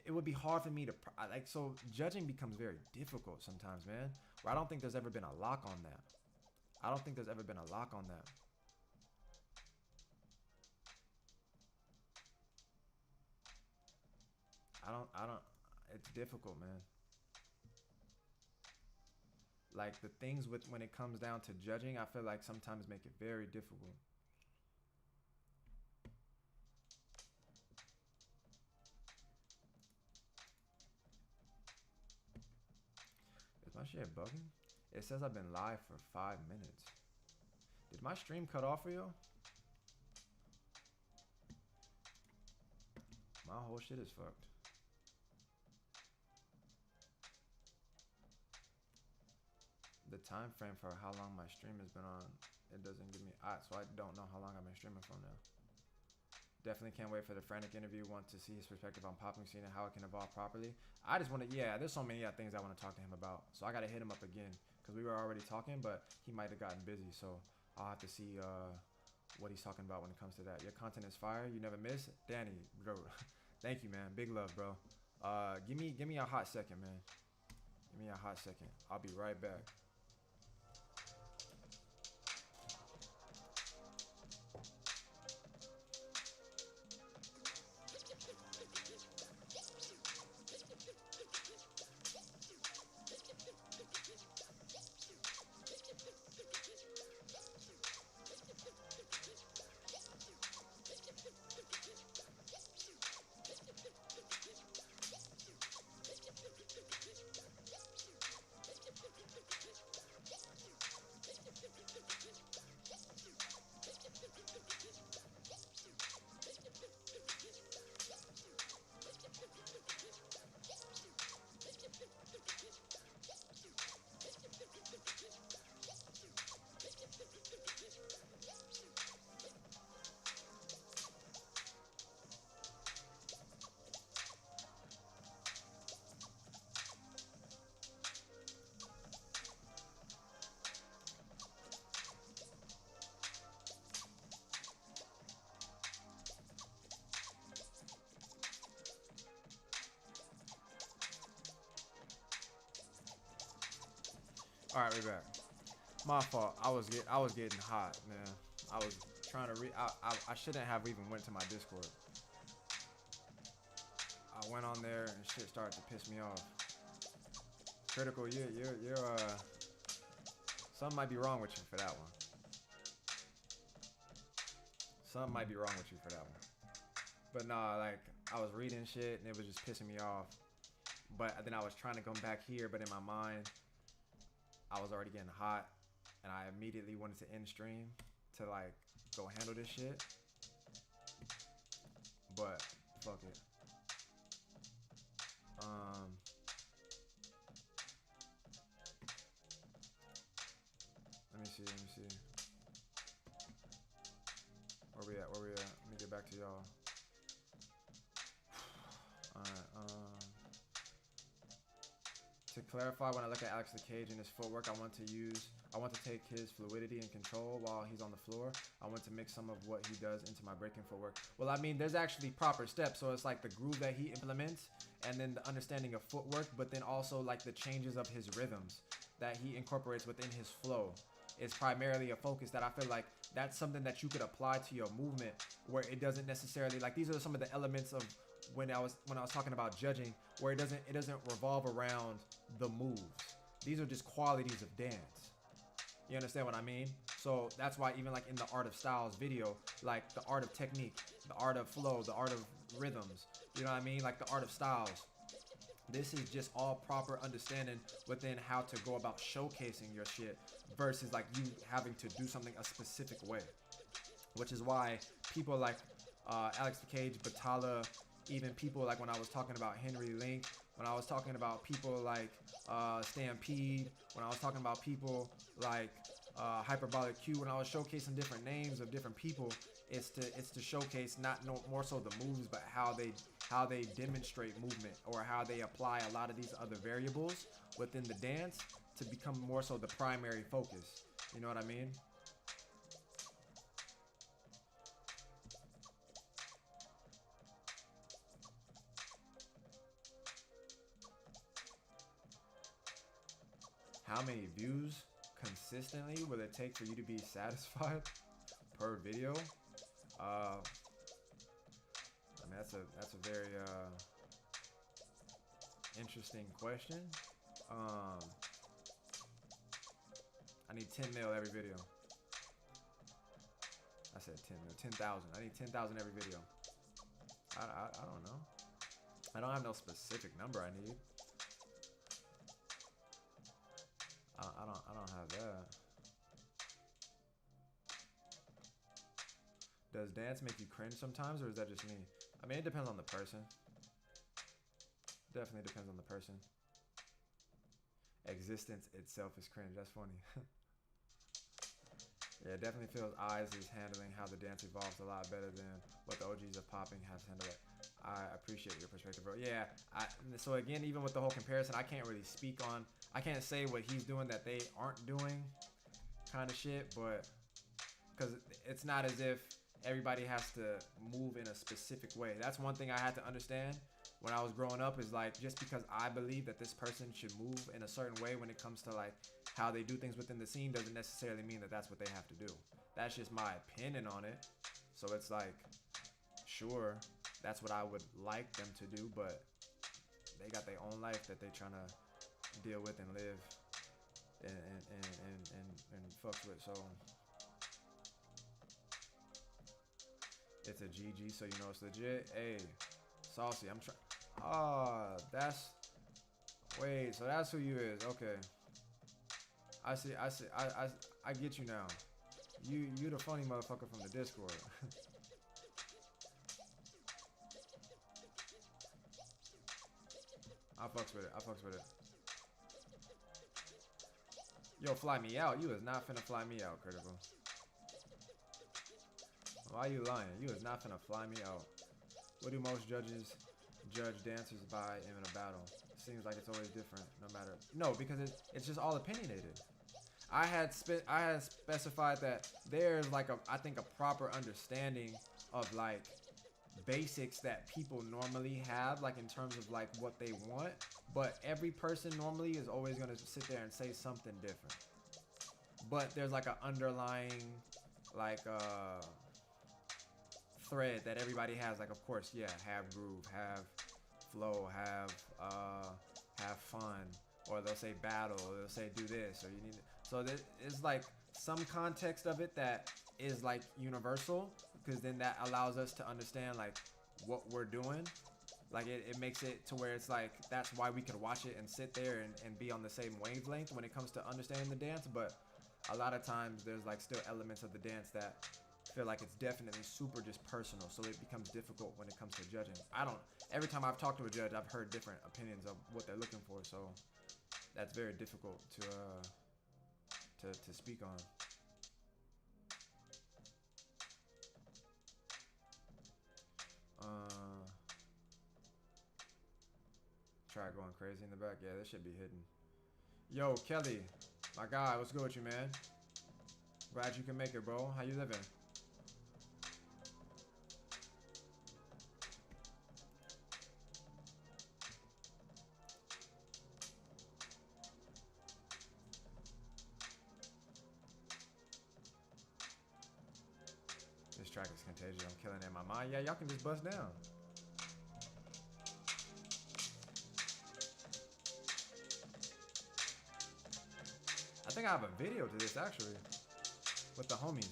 it would be hard for me to like, so judging becomes very difficult sometimes, man, where I don't think there's ever been a lock on that. I don't think there's ever been a lock on that. I don't, it's difficult, man. Like the things with when it comes down to judging, I feel like sometimes make it very difficult. Is my shit bugging? It says I've been live for 5 minutes. Did my stream cut off for you? My whole shit is fucked. The time frame for how long my stream has been on, it doesn't give me, so I don't know how long I've been streaming from now. Definitely can't wait for the Frantic interview. Want to see his perspective on popping scene and how it can evolve properly. I just want to, yeah, there's so many things I want to talk to him about. So I got to hit him up again, because we were already talking, but he might have gotten busy. So I'll have to see what he's talking about when it comes to that. Your content is fire. You never miss. Danny, bro, thank you, man. Big love, bro. Give me a hot second, man. Give me a hot second. I'll be right back. All right, we're back. My fault. I was getting hot, man. I was trying to I shouldn't have even went to my Discord. I went on there and shit started to piss me off. Critical, you're something might be wrong with you for that one. Something might be wrong with you for that one. But nah, like I was reading shit and it was just pissing me off. But then I was trying to come back here, but in my mind, I was already getting hot, and I immediately wanted to end stream to like go handle this shit. But fuck it. Let me see. Where we at? Let me get back to y'all. Alright, to clarify, when I look at Alex the Cage and his footwork, I want to take his fluidity and control while he's on the floor. I want to mix some of what he does into my breaking footwork. Well, I mean, there's actually proper steps. So it's like the groove that he implements and then the understanding of footwork, but then also like the changes of his rhythms that he incorporates within his flow. Is primarily a focus that I feel like that's something that you could apply to your movement, where it doesn't necessarily, like, these are some of the elements of when I was talking about judging, where it doesn't revolve around the moves. These are just qualities of dance. You understand what I mean? So that's why even like in the Art of Styles video, like the art of technique, the art of flow, the art of rhythms, you know what I mean? Like the Art of Styles. This is just all proper understanding within how to go about showcasing your shit versus like you having to do something a specific way. Which is why people like Alex the Cage, Batala, even people like when I was talking about Henry Link, when I was talking about people like Stampede, when I was talking about people like Hyperbolic Q, when I was showcasing different names of different people, it's to showcase more so the moves, but how they demonstrate movement, or how they apply a lot of these other variables within the dance to become more so the primary focus. You know what I mean? How many views consistently will it take for you to be satisfied per video? I mean, that's a very interesting question. I need 10 mil every video. I said 10 mil, 10,000. I need 10,000 every video. I don't know. I don't have no specific number I need. I don't have that. Does dance make you cringe sometimes, or is that just me? I mean, it depends on the person. Definitely depends on the person. Existence itself is cringe. That's funny. Yeah, it definitely feels Eyes is handling how the dance evolves a lot better than what the OGs of popping have handled it. I appreciate your perspective, bro. Yeah, so again, even with the whole comparison, I can't really speak on, I can't say what he's doing that they aren't doing kind of shit, but because it's not as if everybody has to move in a specific way. That's one thing I had to understand when I was growing up, is like, just because I believe that this person should move in a certain way when it comes to like how they do things within the scene doesn't necessarily mean that that's what they have to do. That's just my opinion on it. So it's like, sure, that's what I would like them to do, but they got their own life that they trying to deal with and live and fuck with. So it's a GG, so you know it's legit. Hey, Saucy, I'm trying. Oh, that's. Wait, so that's who you is. Okay. I see. I get you now. You the funny motherfucker from the Discord. I fucks with it. Yo, fly me out. You is not finna fly me out, Critical. Why you lying? You is not finna fly me out. What do most judges judge dancers by in a battle? It seems like it's always different, no matter. No, because it's just all opinionated. I had specified that there's like I think a proper understanding of like basics that people normally have, like in terms of like what they want, but every person normally is always going to sit there and say something different. but there's like an underlying like thread that everybody has. Like, of course, yeah, have groove, have flow, have fun, or they'll say battle, or they'll say do this, or you need. So there is like some context of it that is like universal, because then that allows us to understand like what we're doing. Like it makes it to where it's like that's why we could watch it and sit there and be on the same wavelength when it comes to understanding the dance. But a lot of times there's like still elements of the dance that feel like it's definitely super just personal, so it becomes difficult when it comes to judging. Every time I've talked to a judge, I've heard different opinions of what they're looking for, so that's very difficult to speak on. Track going crazy in the back. Yeah, this should be hidden. Yo, Kelly, my guy, what's good with you, man? Glad you can make it, bro. How you living? This track is contagious. I'm killing it in my mind. Yeah, y'all can just bust down. I think I have a video to this actually with the homies.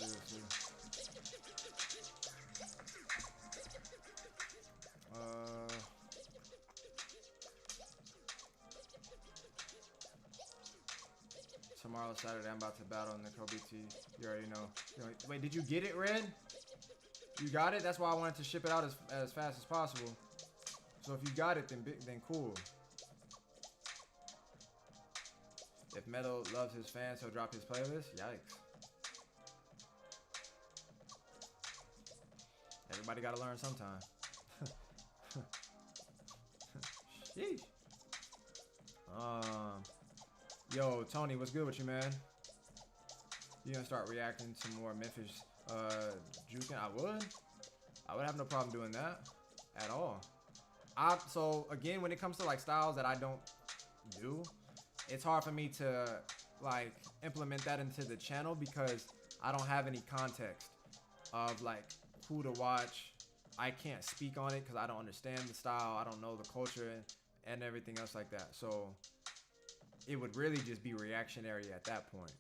Let's see. Tomorrow, Saturday, I'm about to battle in the Kobe T. You already know. Wait, did you get it, Red? You got it? That's why I wanted to ship it out as fast as possible. So if you got it, then cool. If Metal loves his fans, he'll drop his playlist. Yikes. Everybody gotta learn sometime. Sheesh. Yo, Tony, what's good with you, man? You gonna start reacting to more Memphis juking? I would have no problem doing that at all. So again, when it comes to like styles that I don't do, it's hard for me to like implement that into the channel because I don't have any context of like who to watch. I can't speak on it because I don't understand the style. I don't know the culture and everything else like that. So it would really just be reactionary at that point,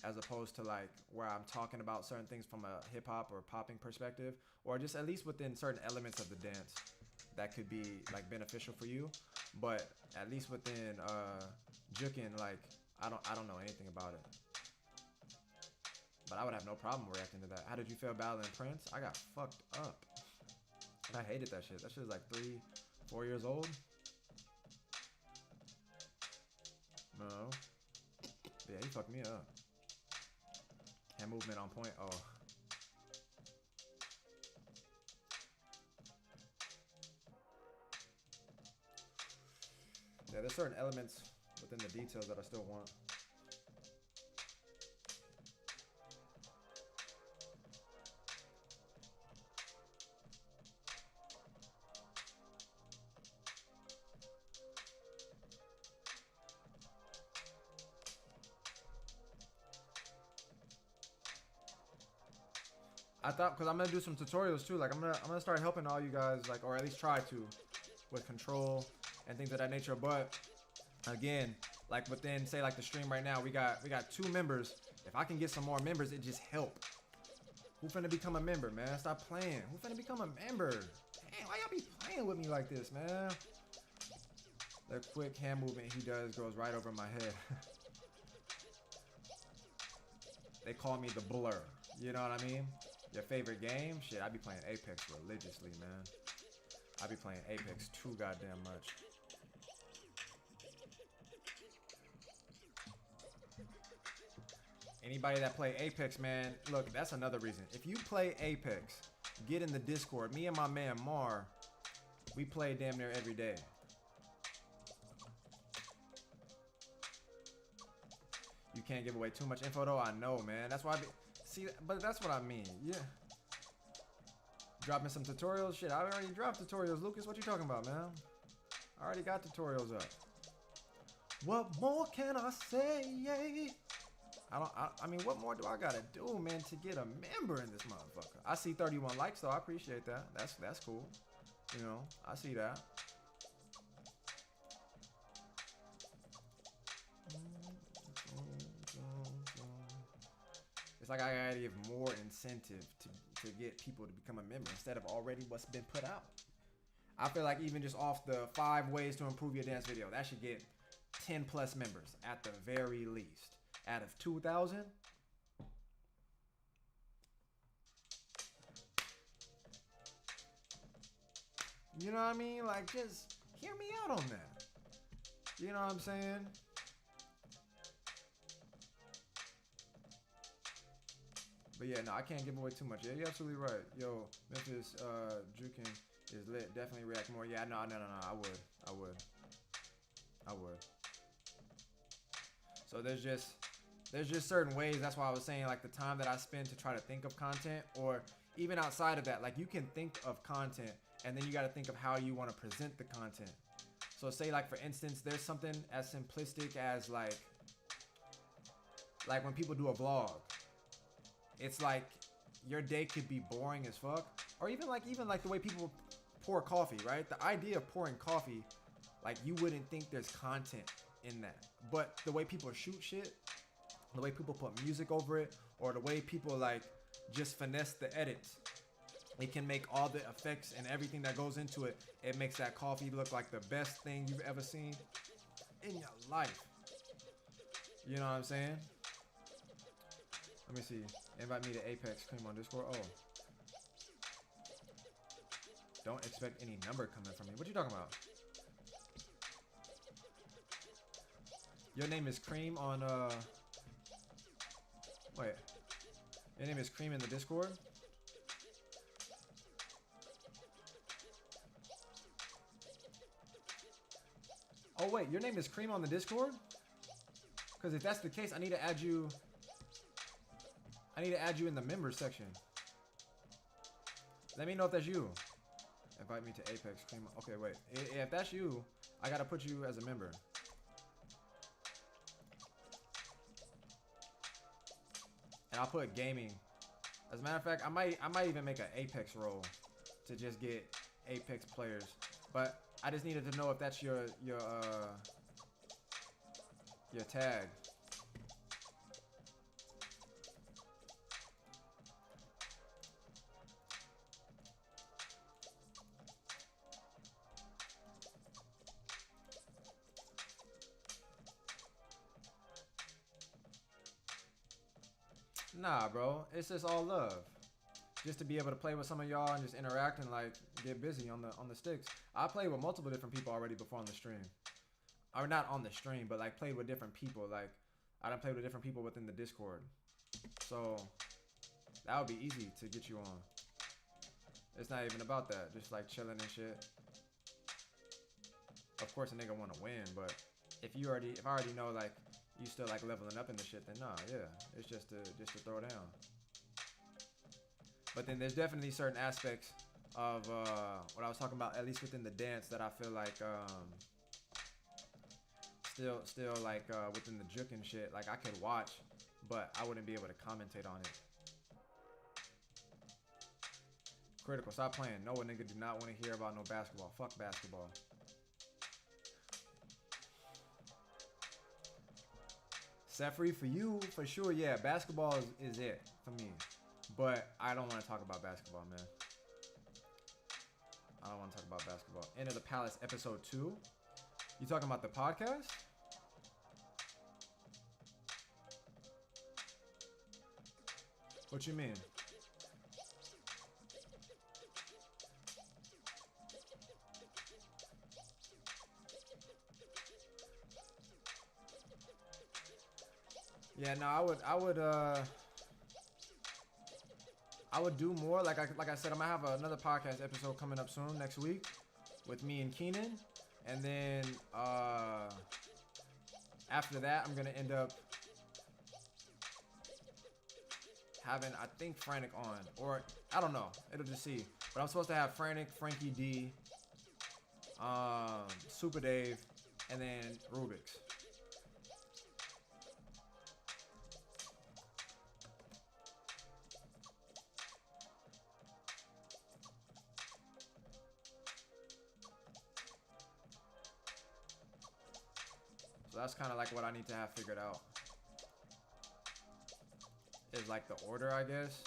as opposed to like where I'm talking about certain things from a hip hop or popping perspective, or just at least within certain elements of the dance that could be like beneficial for you. But at least within juking, like I don't know anything about it. But I would have no problem reacting to that. How did you feel battling Prince? I got fucked up. I hated that shit. That shit is like 3-4 years old. No. Yeah, he fucked me up. Hand movement on point. Oh. Yeah, there's certain elements within the details that I still want. I thought, because I'm gonna do some tutorials too. Like I'm gonna start helping all you guys, like, or at least try to, with control and things of that nature. But again, like within, say, like the stream right now, we got 2 members. If I can get some more members, it just help. Who finna become a member, man? Stop playing. Who finna become a member? Damn, why y'all be playing with me like this, man? The quick hand movement he does goes right over my head. They call me the Blur. You know what I mean? Your favorite game? Shit, I be playing Apex religiously, man. I be playing Apex too goddamn much. Anybody that play Apex, man, look, that's another reason. If you play Apex, get in the Discord. Me and my man Mar, we play damn near every day. You can't give away too much info though. I know, man. That's why I be, see, but that's what I mean. Yeah. Dropping some tutorials. Shit, I already dropped tutorials. Lucas, what you talking about, man? I already got tutorials up. What more can I say? I mean, what more do I gotta do, man, to get a member in this motherfucker? I see 31 likes though. I appreciate that. That's cool. You know, I see that. It's like I gotta give more incentive to get people to become a member instead of already what's been put out. I feel like even just off the 5 ways to improve your dance video, that should get 10 plus members at the very least. Out of 2,000. You know what I mean? Like, just hear me out on that. You know what I'm saying? But yeah, no, I can't give away too much. Yeah, you're absolutely right. Yo, Memphis Jukin is lit. Definitely react more. Yeah, no, I would. So there's just certain ways. That's why I was saying, like, the time that I spend to try to think of content, or even outside of that, like, you can think of content and then you got to think of how you want to present the content. So say, like, for instance, there's something as simplistic as like when people do a vlog. It's like your day could be boring as fuck, or even like the way people pour coffee, right? The idea of pouring coffee, like, you wouldn't think there's content in that, but the way people shoot shit, the way people put music over it, or the way people like just finesse the edits, it can make all the effects and everything that goes into it. It makes that coffee look like the best thing you've ever seen in your life. You know what I'm saying? Let me see. Invite me to Apex. Claim on Discord. Oh. Don't expect any number coming from me. What you talking about? Your name is Cream on wait. Your name is Cream in the Discord? Oh wait, your name is Cream on the Discord? Because if that's the case, I need to add you in the members section. Let me know if that's you. Invite me to Apex. Cream. Okay, wait. If that's you, I gotta put you as a member. And I'll put gaming. As a matter of fact, I might even make an Apex role to just get Apex players. But I just needed to know if that's your tag. Nah, bro. It's just all love. Just to be able to play with some of y'all and just interact and like get busy on the sticks. I played with multiple different people already before on the stream. Or not on the stream, but like played with different people. Like I done played with different people within the Discord. So that would be easy to get you on. It's not even about that. Just like chilling and shit. Of course a nigga wanna win, but if I already know like you still like leveling up in the shit, then nah, yeah. It's just to throw down. But then there's definitely certain aspects of what I was talking about, at least within the dance, that I feel like still like within the juke and shit, like I could watch, but I wouldn't be able to commentate on it. Critical, stop playing. No, a nigga do not want to hear about no basketball. Fuck basketball. Set free for you, for sure. Yeah, basketball is it for me. But I don't want to talk about basketball, man. I don't want to talk about basketball. End of the Palace, episode 2. You talking about the podcast? What you mean? Yeah, no, I would do more. Like I said, I'm gonna have another podcast episode coming up soon next week with me and Keenan, and then after that, I'm gonna end up having, I think, Frantic on, or I don't know. It'll just see. But I'm supposed to have Frantic, Frankie D, Super Dave, and then Rubik's. So that's kind of like what I need to have figured out. Is like the order, I guess.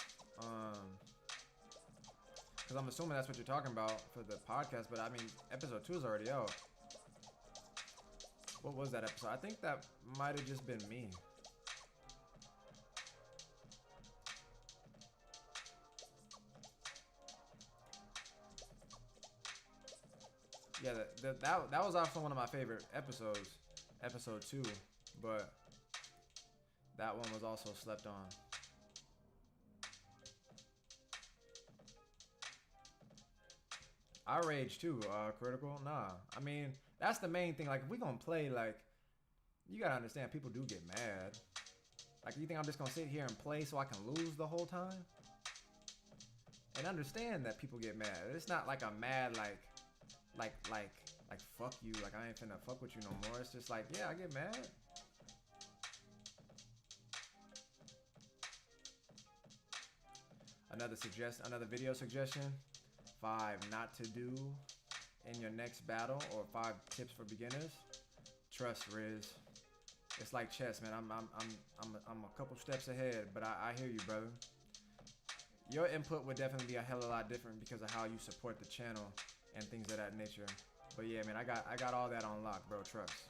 Because I'm assuming that's what you're talking about for the podcast, but I mean, episode 2 is already out. What was that episode? I think that might have just been me. Yeah, that was also one of my favorite episodes, episode 2, but that one was also slept on. I rage too, Critical. Nah, I mean, that's the main thing. Like, if we gonna play, like, you gotta understand, people do get mad. Like, you think I'm just gonna sit here and play so I can lose the whole time? And understand that people get mad. It's not like I'm mad, like fuck you, like I ain't finna fuck with you no more. It's just like, yeah, I get mad. Another video suggestion. 5 not to do in your next battle, or 5 tips for beginners. Trust, Riz. It's like chess, man. I'm a couple steps ahead, but I hear you, brother. Your input would definitely be a hell of a lot different because of how you support the channel and things of that nature. But yeah, man, I got all that on lock, bro. Trust.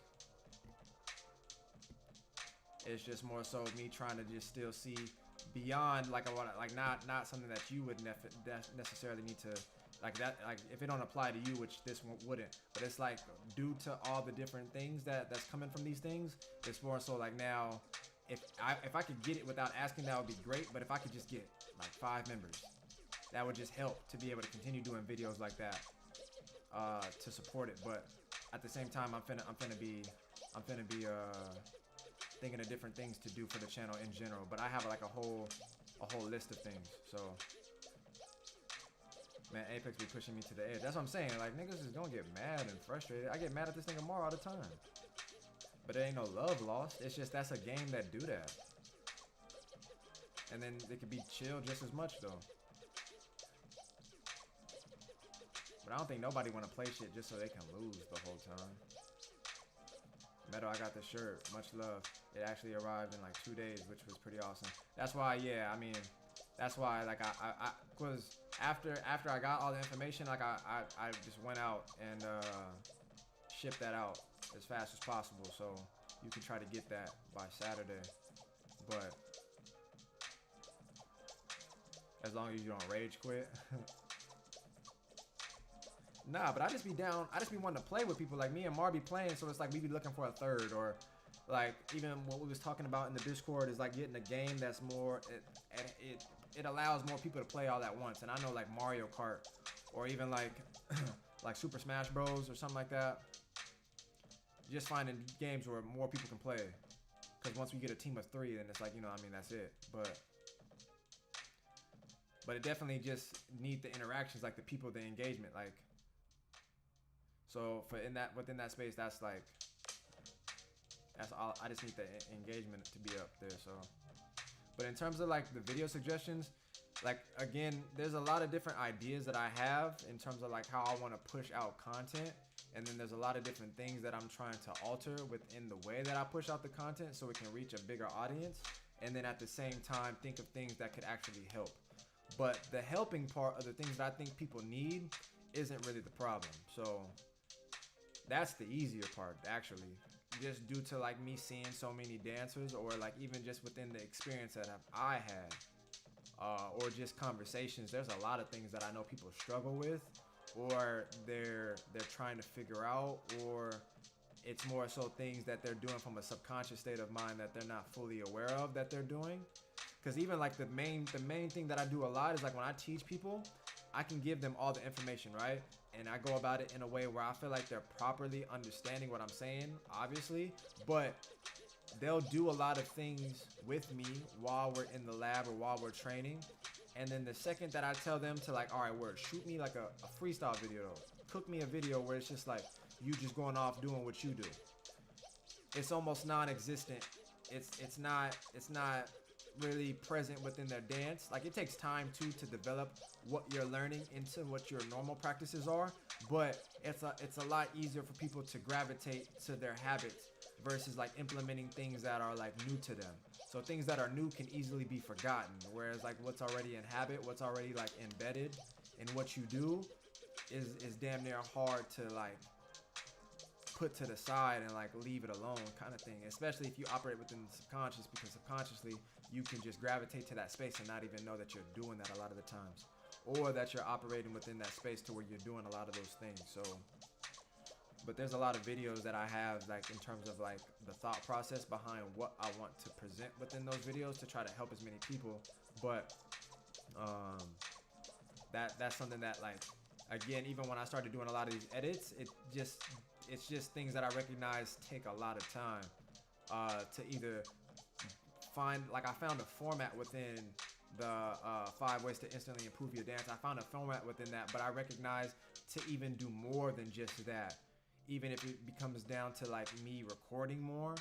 It's just more so me trying to just still see beyond like not something that you would necessarily need to like that, like if it don't apply to you, which this one wouldn't, but it's like due to all the different things that's coming from these things, it's more so like now if I could get it without asking, that would be great. But if I could just get like 5 members, that would just help to be able to continue doing videos like that, to support it. But at the same time, I'm finna be thinking of different things to do for the channel in general. But I have like a whole list of things. So man, Apex be pushing me to the edge. That's what I'm saying. Like, niggas is gonna get mad and frustrated. I get mad at this nigga Mar all the time. But there ain't no love lost. It's just that's a game that do that. And then it could be chill just as much though. But I don't think nobody wanna play shit just so they can lose the whole time. Metal, I got the shirt. Much love. It actually arrived in like 2 days, which was pretty awesome. That's why, yeah, I mean, that's why, like, I cause after I got all the information, like, I just went out and shipped that out as fast as possible, so you can try to get that by Saturday. But as long as you don't rage quit. Nah, but I just be down. I just be wanting to play with people. Like me and Mar be playing, so it's like we be looking for a third, or like even what we was talking about in the Discord is like getting a game that's more. It allows more people to play all at once. And I know like Mario Kart, or even like like Super Smash Bros. Or something like that. Just finding games where more people can play. Because once we get a team of 3, then it's like, you know, I mean, that's it. But it definitely just need the interactions, like the people, the engagement, like. So within that space, that's all. I just need the engagement to be up there. So, but in terms of like the video suggestions, like again, there's a lot of different ideas that I have in terms of like how I want to push out content, and then there's a lot of different things that I'm trying to alter within the way that I push out the content so it can reach a bigger audience, and then at the same time think of things that could actually help. But the helping part of the things that I think people need isn't really the problem. So. That's the easier part, actually. Just due to like me seeing so many dancers, or like even just within the experience that I had, or just conversations. There's a lot of things that I know people struggle with, or they're trying to figure out, or it's more so things that they're doing from a subconscious state of mind that they're not fully aware of that they're doing. Because even like the main thing that I do a lot is like when I teach people, I can give them all the information, right? And I go about it in a way where I feel like they're properly understanding what I'm saying, obviously, but they'll do a lot of things with me while we're in the lab or while we're training. And then the second that I tell them to like, all right, word, shoot me like a freestyle video, cook me a video where it's just like you just going off doing what you do. It's almost non-existent. It's not really present within their dance. Like it takes time too to develop what you're learning into what your normal practices are, but it's a lot easier for people to gravitate to their habits versus like implementing things that are like new to them. So things that are new can easily be forgotten, whereas like what's already in habit, what's already like embedded in what you do is damn near hard to like put to the side and like leave it alone kind of thing, especially if you operate within the subconscious, because subconsciously you can just gravitate to that space and not even know that you're doing that a lot of the times, or that you're operating within that space to where you're doing a lot of those things. So but there's a lot of videos that I have like in terms of like the thought process behind what I want to present within those videos to try to help as many people. But that's something that like, again, even when I started doing a lot of these edits, it's just things that I recognize take a lot of time to either find. Like I found a format within the 5 ways to instantly improve your dance. I found a format within that, but I recognize to even do more than just that. Even if it becomes down to like me recording more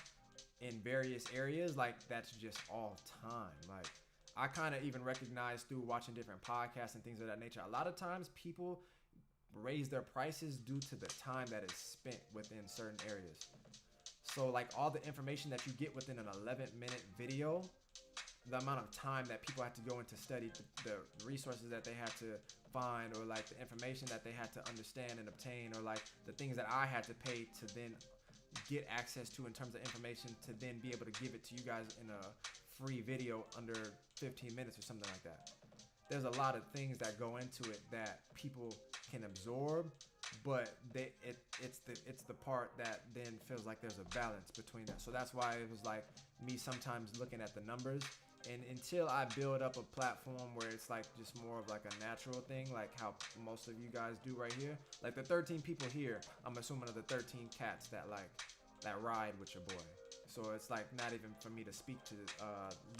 in various areas, like that's just all time. Like I kind of even recognize through watching different podcasts and things of that nature, a lot of times people raise their prices due to the time that is spent within certain areas. So like all the information that you get within an 11-minute video, the amount of time that people had to go into study, the resources that they had to find, or like the information that they had to understand and obtain, or like the things that I had to pay to then get access to in terms of information to then be able to give it to you guys in a free video under 15 minutes or something like that. There's a lot of things that go into it that people can absorb, but it's the part that then feels like there's a balance between that. So that's why it was like me sometimes looking at the numbers, and until I build up a platform where it's like just more of like a natural thing, like how most of you guys do right here, like the 13 people here, I'm assuming are the 13 cats that ride with your boy. So it's like not even for me to speak to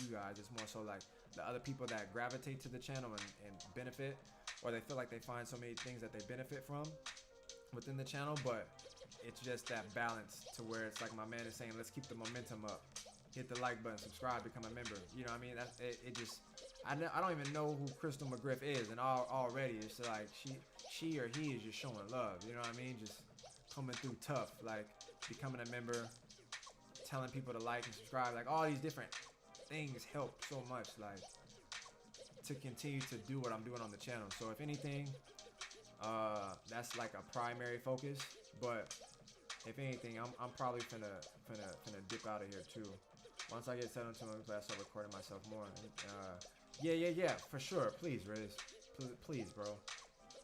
you guys. It's more so like the other people that gravitate to the channel and benefit, or they feel like they find so many things that they benefit from within the channel. But it's just that balance to where it's like my man is saying, let's keep the momentum up. Hit the like button, subscribe, become a member. You know what I mean? It just, I don't even know who Crystal McGriff is, and already it's like she or he is just showing love. You know what I mean? Just coming through tough, like becoming a member, telling people to like and subscribe. Like all these different things help so much, like to continue to do what I'm doing on the channel. So if anything, that's like a primary focus. But if anything, I'm probably finna dip out of here too. Once I get settled into my class, I'll recording myself more. Yeah, for sure. Please, Riz. Please, bro.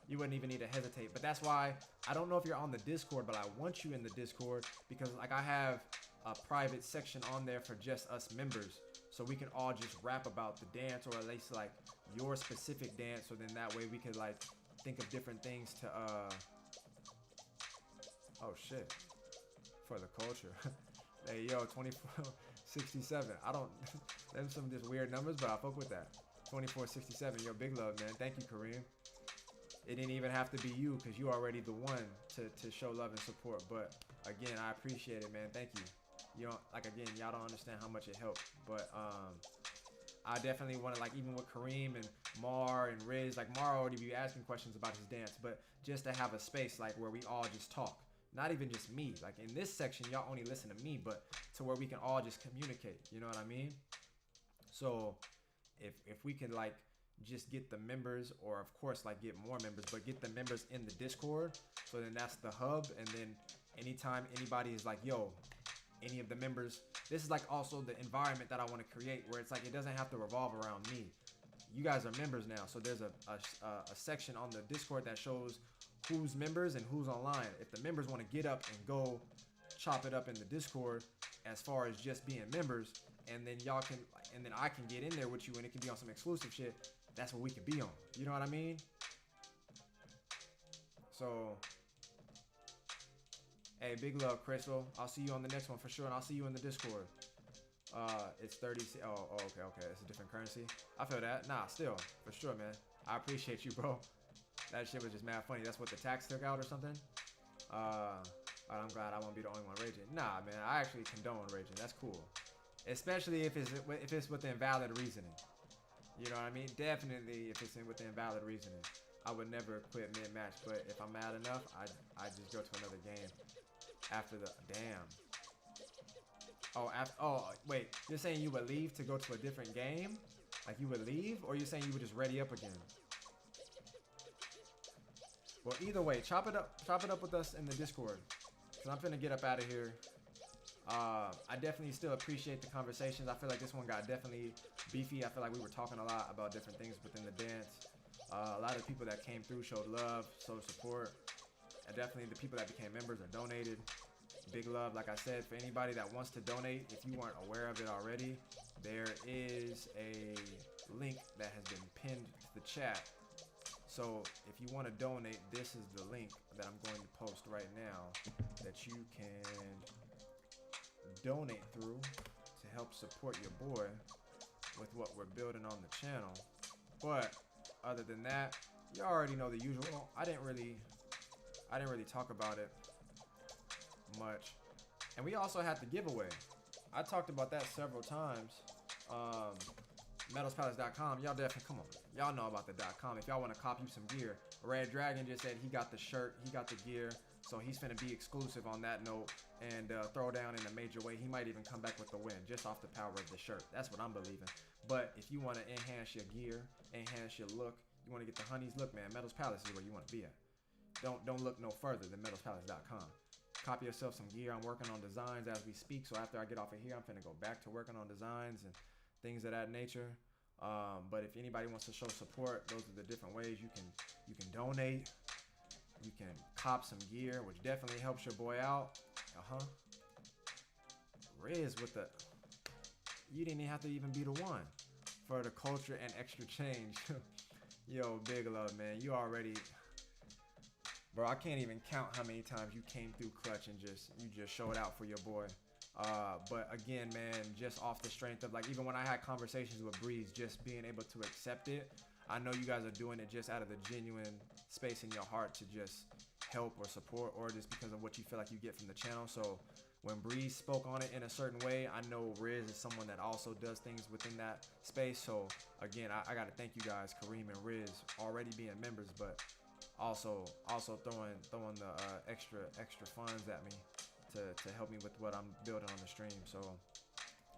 You wouldn't even need to hesitate. But that's why I don't know if you're on the Discord, but I want you in the Discord, because like I have a private section on there for just us members, so we can all just rap about the dance, or at least like your specific dance. So then that way we could like think of different things to oh shit, for the culture. Hey yo, 2467. I don't them some just weird numbers, but I fuck with that. 2467, yo, big love, man. Thank you, Kareem. It didn't even have to be you, because you already the one to show love and support. But again, I appreciate it, man. Thank you. You know, like again, y'all don't understand how much it helped. But I definitely want to, like, even with Kareem and Mar and Riz, like Mar already be asking questions about his dance, but just to have a space like where we all just talk. Not even just me. Like in this section, y'all only listen to me, but to where we can all just communicate. You know what I mean? So if we can like just get the members, or of course like get more members, but get the members in the Discord, so then that's the hub, and then anytime anybody is like, yo, any of the members, this is like also the environment that I want to create, where it's like it doesn't have to revolve around me. You guys are members now, so there's a section on the Discord that shows who's members and who's online. If the members want to get up and go chop it up in the Discord as far as just being members, and then y'all can, and then I can get in there with you and it can be on some exclusive shit, that's what we can be on. You know what I mean? So, hey, big love, Crystal. I'll see you on the next one for sure, and I'll see you in the Discord. It's 30. Oh, okay. It's a different currency. I feel that. Nah, still, for sure, man. I appreciate you, bro. That shit was just mad funny. That's what the tax took out or something. But I'm glad I won't be the only one raging. Nah, man, I actually condone raging. That's cool, especially if it's within valid reasoning. You know what I mean? Definitely, if it's within valid reasoning. I would never quit mid-match, but if I'm mad enough, I just go to another game after the damn. Oh, wait. You're saying you would leave to go to a different game? Like you would leave, or you're saying you would just ready up again? Well, either way, chop it up with us in the Discord, cause I'm finna get up out of here. I definitely still appreciate the conversations. I feel like this one got definitely beefy. I feel like we were talking a lot about different things within the dance. A lot of people that came through showed love, showed support, and definitely the people that became members or donated. Big love, like I said, for anybody that wants to donate. If you weren't aware of it already, there is a link that has been pinned to the chat. So if you want to donate, this is the link that I'm going to post right now that you can donate through to help support your boy with what we're building on the channel. But other than that, you already know the usual. I didn't really talk about it much. And we also had the giveaway. I talked about that several times. metalspalace.com. Y'all definitely, come on, y'all know about the .com. If y'all want to copy some gear, Red Dragon just said he got the shirt, he got the gear, so he's finna be exclusive on that note and throw down in a major way. He might even come back with the win just off the power of the shirt. That's what I'm believing. But if you want to enhance your gear, enhance your look, you want to get the honeys, look, man, Metals Palace is where you want to be at. Don't look no further than metalspalace.com. Copy yourself some gear. I'm working on designs as we speak, so after I get off of here, I'm finna go back to working on designs and things of that nature. But if anybody wants to show support, those are the different ways you can donate. You can cop some gear, which definitely helps your boy out. Riz with the, you didn't even have to even be the one for the culture and extra change. Yo, big love, man. You already, bro, I can't even count how many times you came through clutch and you just showed out for your boy. But again, man, just off the strength of, like, even when I had conversations with Breeze, just being able to accept it. I know you guys are doing it just out of the genuine space in your heart to just help or support, or just because of what you feel like you get from the channel. So when Breeze spoke on it in a certain way, I know Riz is someone that also does things within that space. So again, I gotta thank you guys, Kareem and Riz, already being members, but also throwing the extra funds at me to help me with what I'm building on the stream. So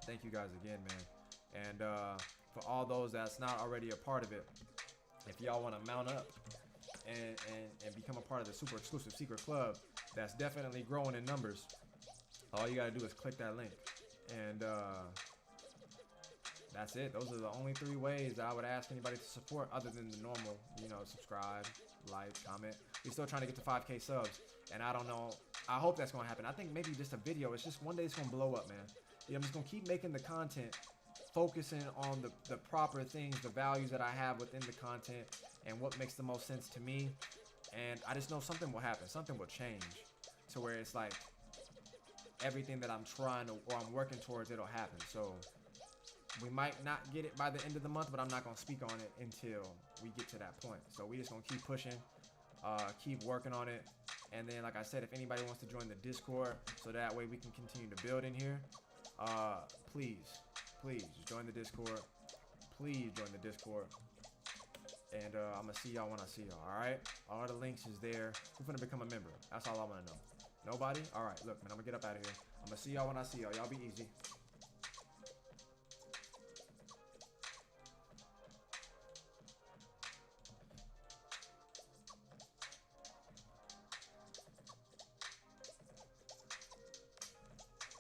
thank you guys again, man. And for all those that's not already a part of it, if y'all want to mount up and become a part of the super exclusive secret club that's definitely growing in numbers, all you gotta do is click that link. And that's it. Those are the only 3 ways that I would ask anybody to support, other than the normal, you know, subscribe, like, comment. We're still trying to get to 5K subs, and I don't know, I hope that's gonna happen. I think maybe just a video, it's just one day it's gonna blow up, man. Yeah, I'm just gonna keep making the content, focusing on the proper things, the values that I have within the content, and what makes the most sense to me. And I just know something will happen, something will change, to where it's like everything that I'm trying to, or I'm working towards, it'll happen. So we might not get it by the end of the month, but I'm not gonna speak on it until we get to that point. So we just gonna keep pushing, keep working on it. And then, like I said, if anybody wants to join the Discord, so that way we can continue to build in here, please just join the Discord. Please join the Discord. And I'm gonna see y'all when I see y'all. All right, all the links is there. Who's gonna become a member? That's all I want to know. Nobody? All right, look, man, I'm gonna get up out of here. I'm gonna see y'all when I see y'all. Y'all be easy.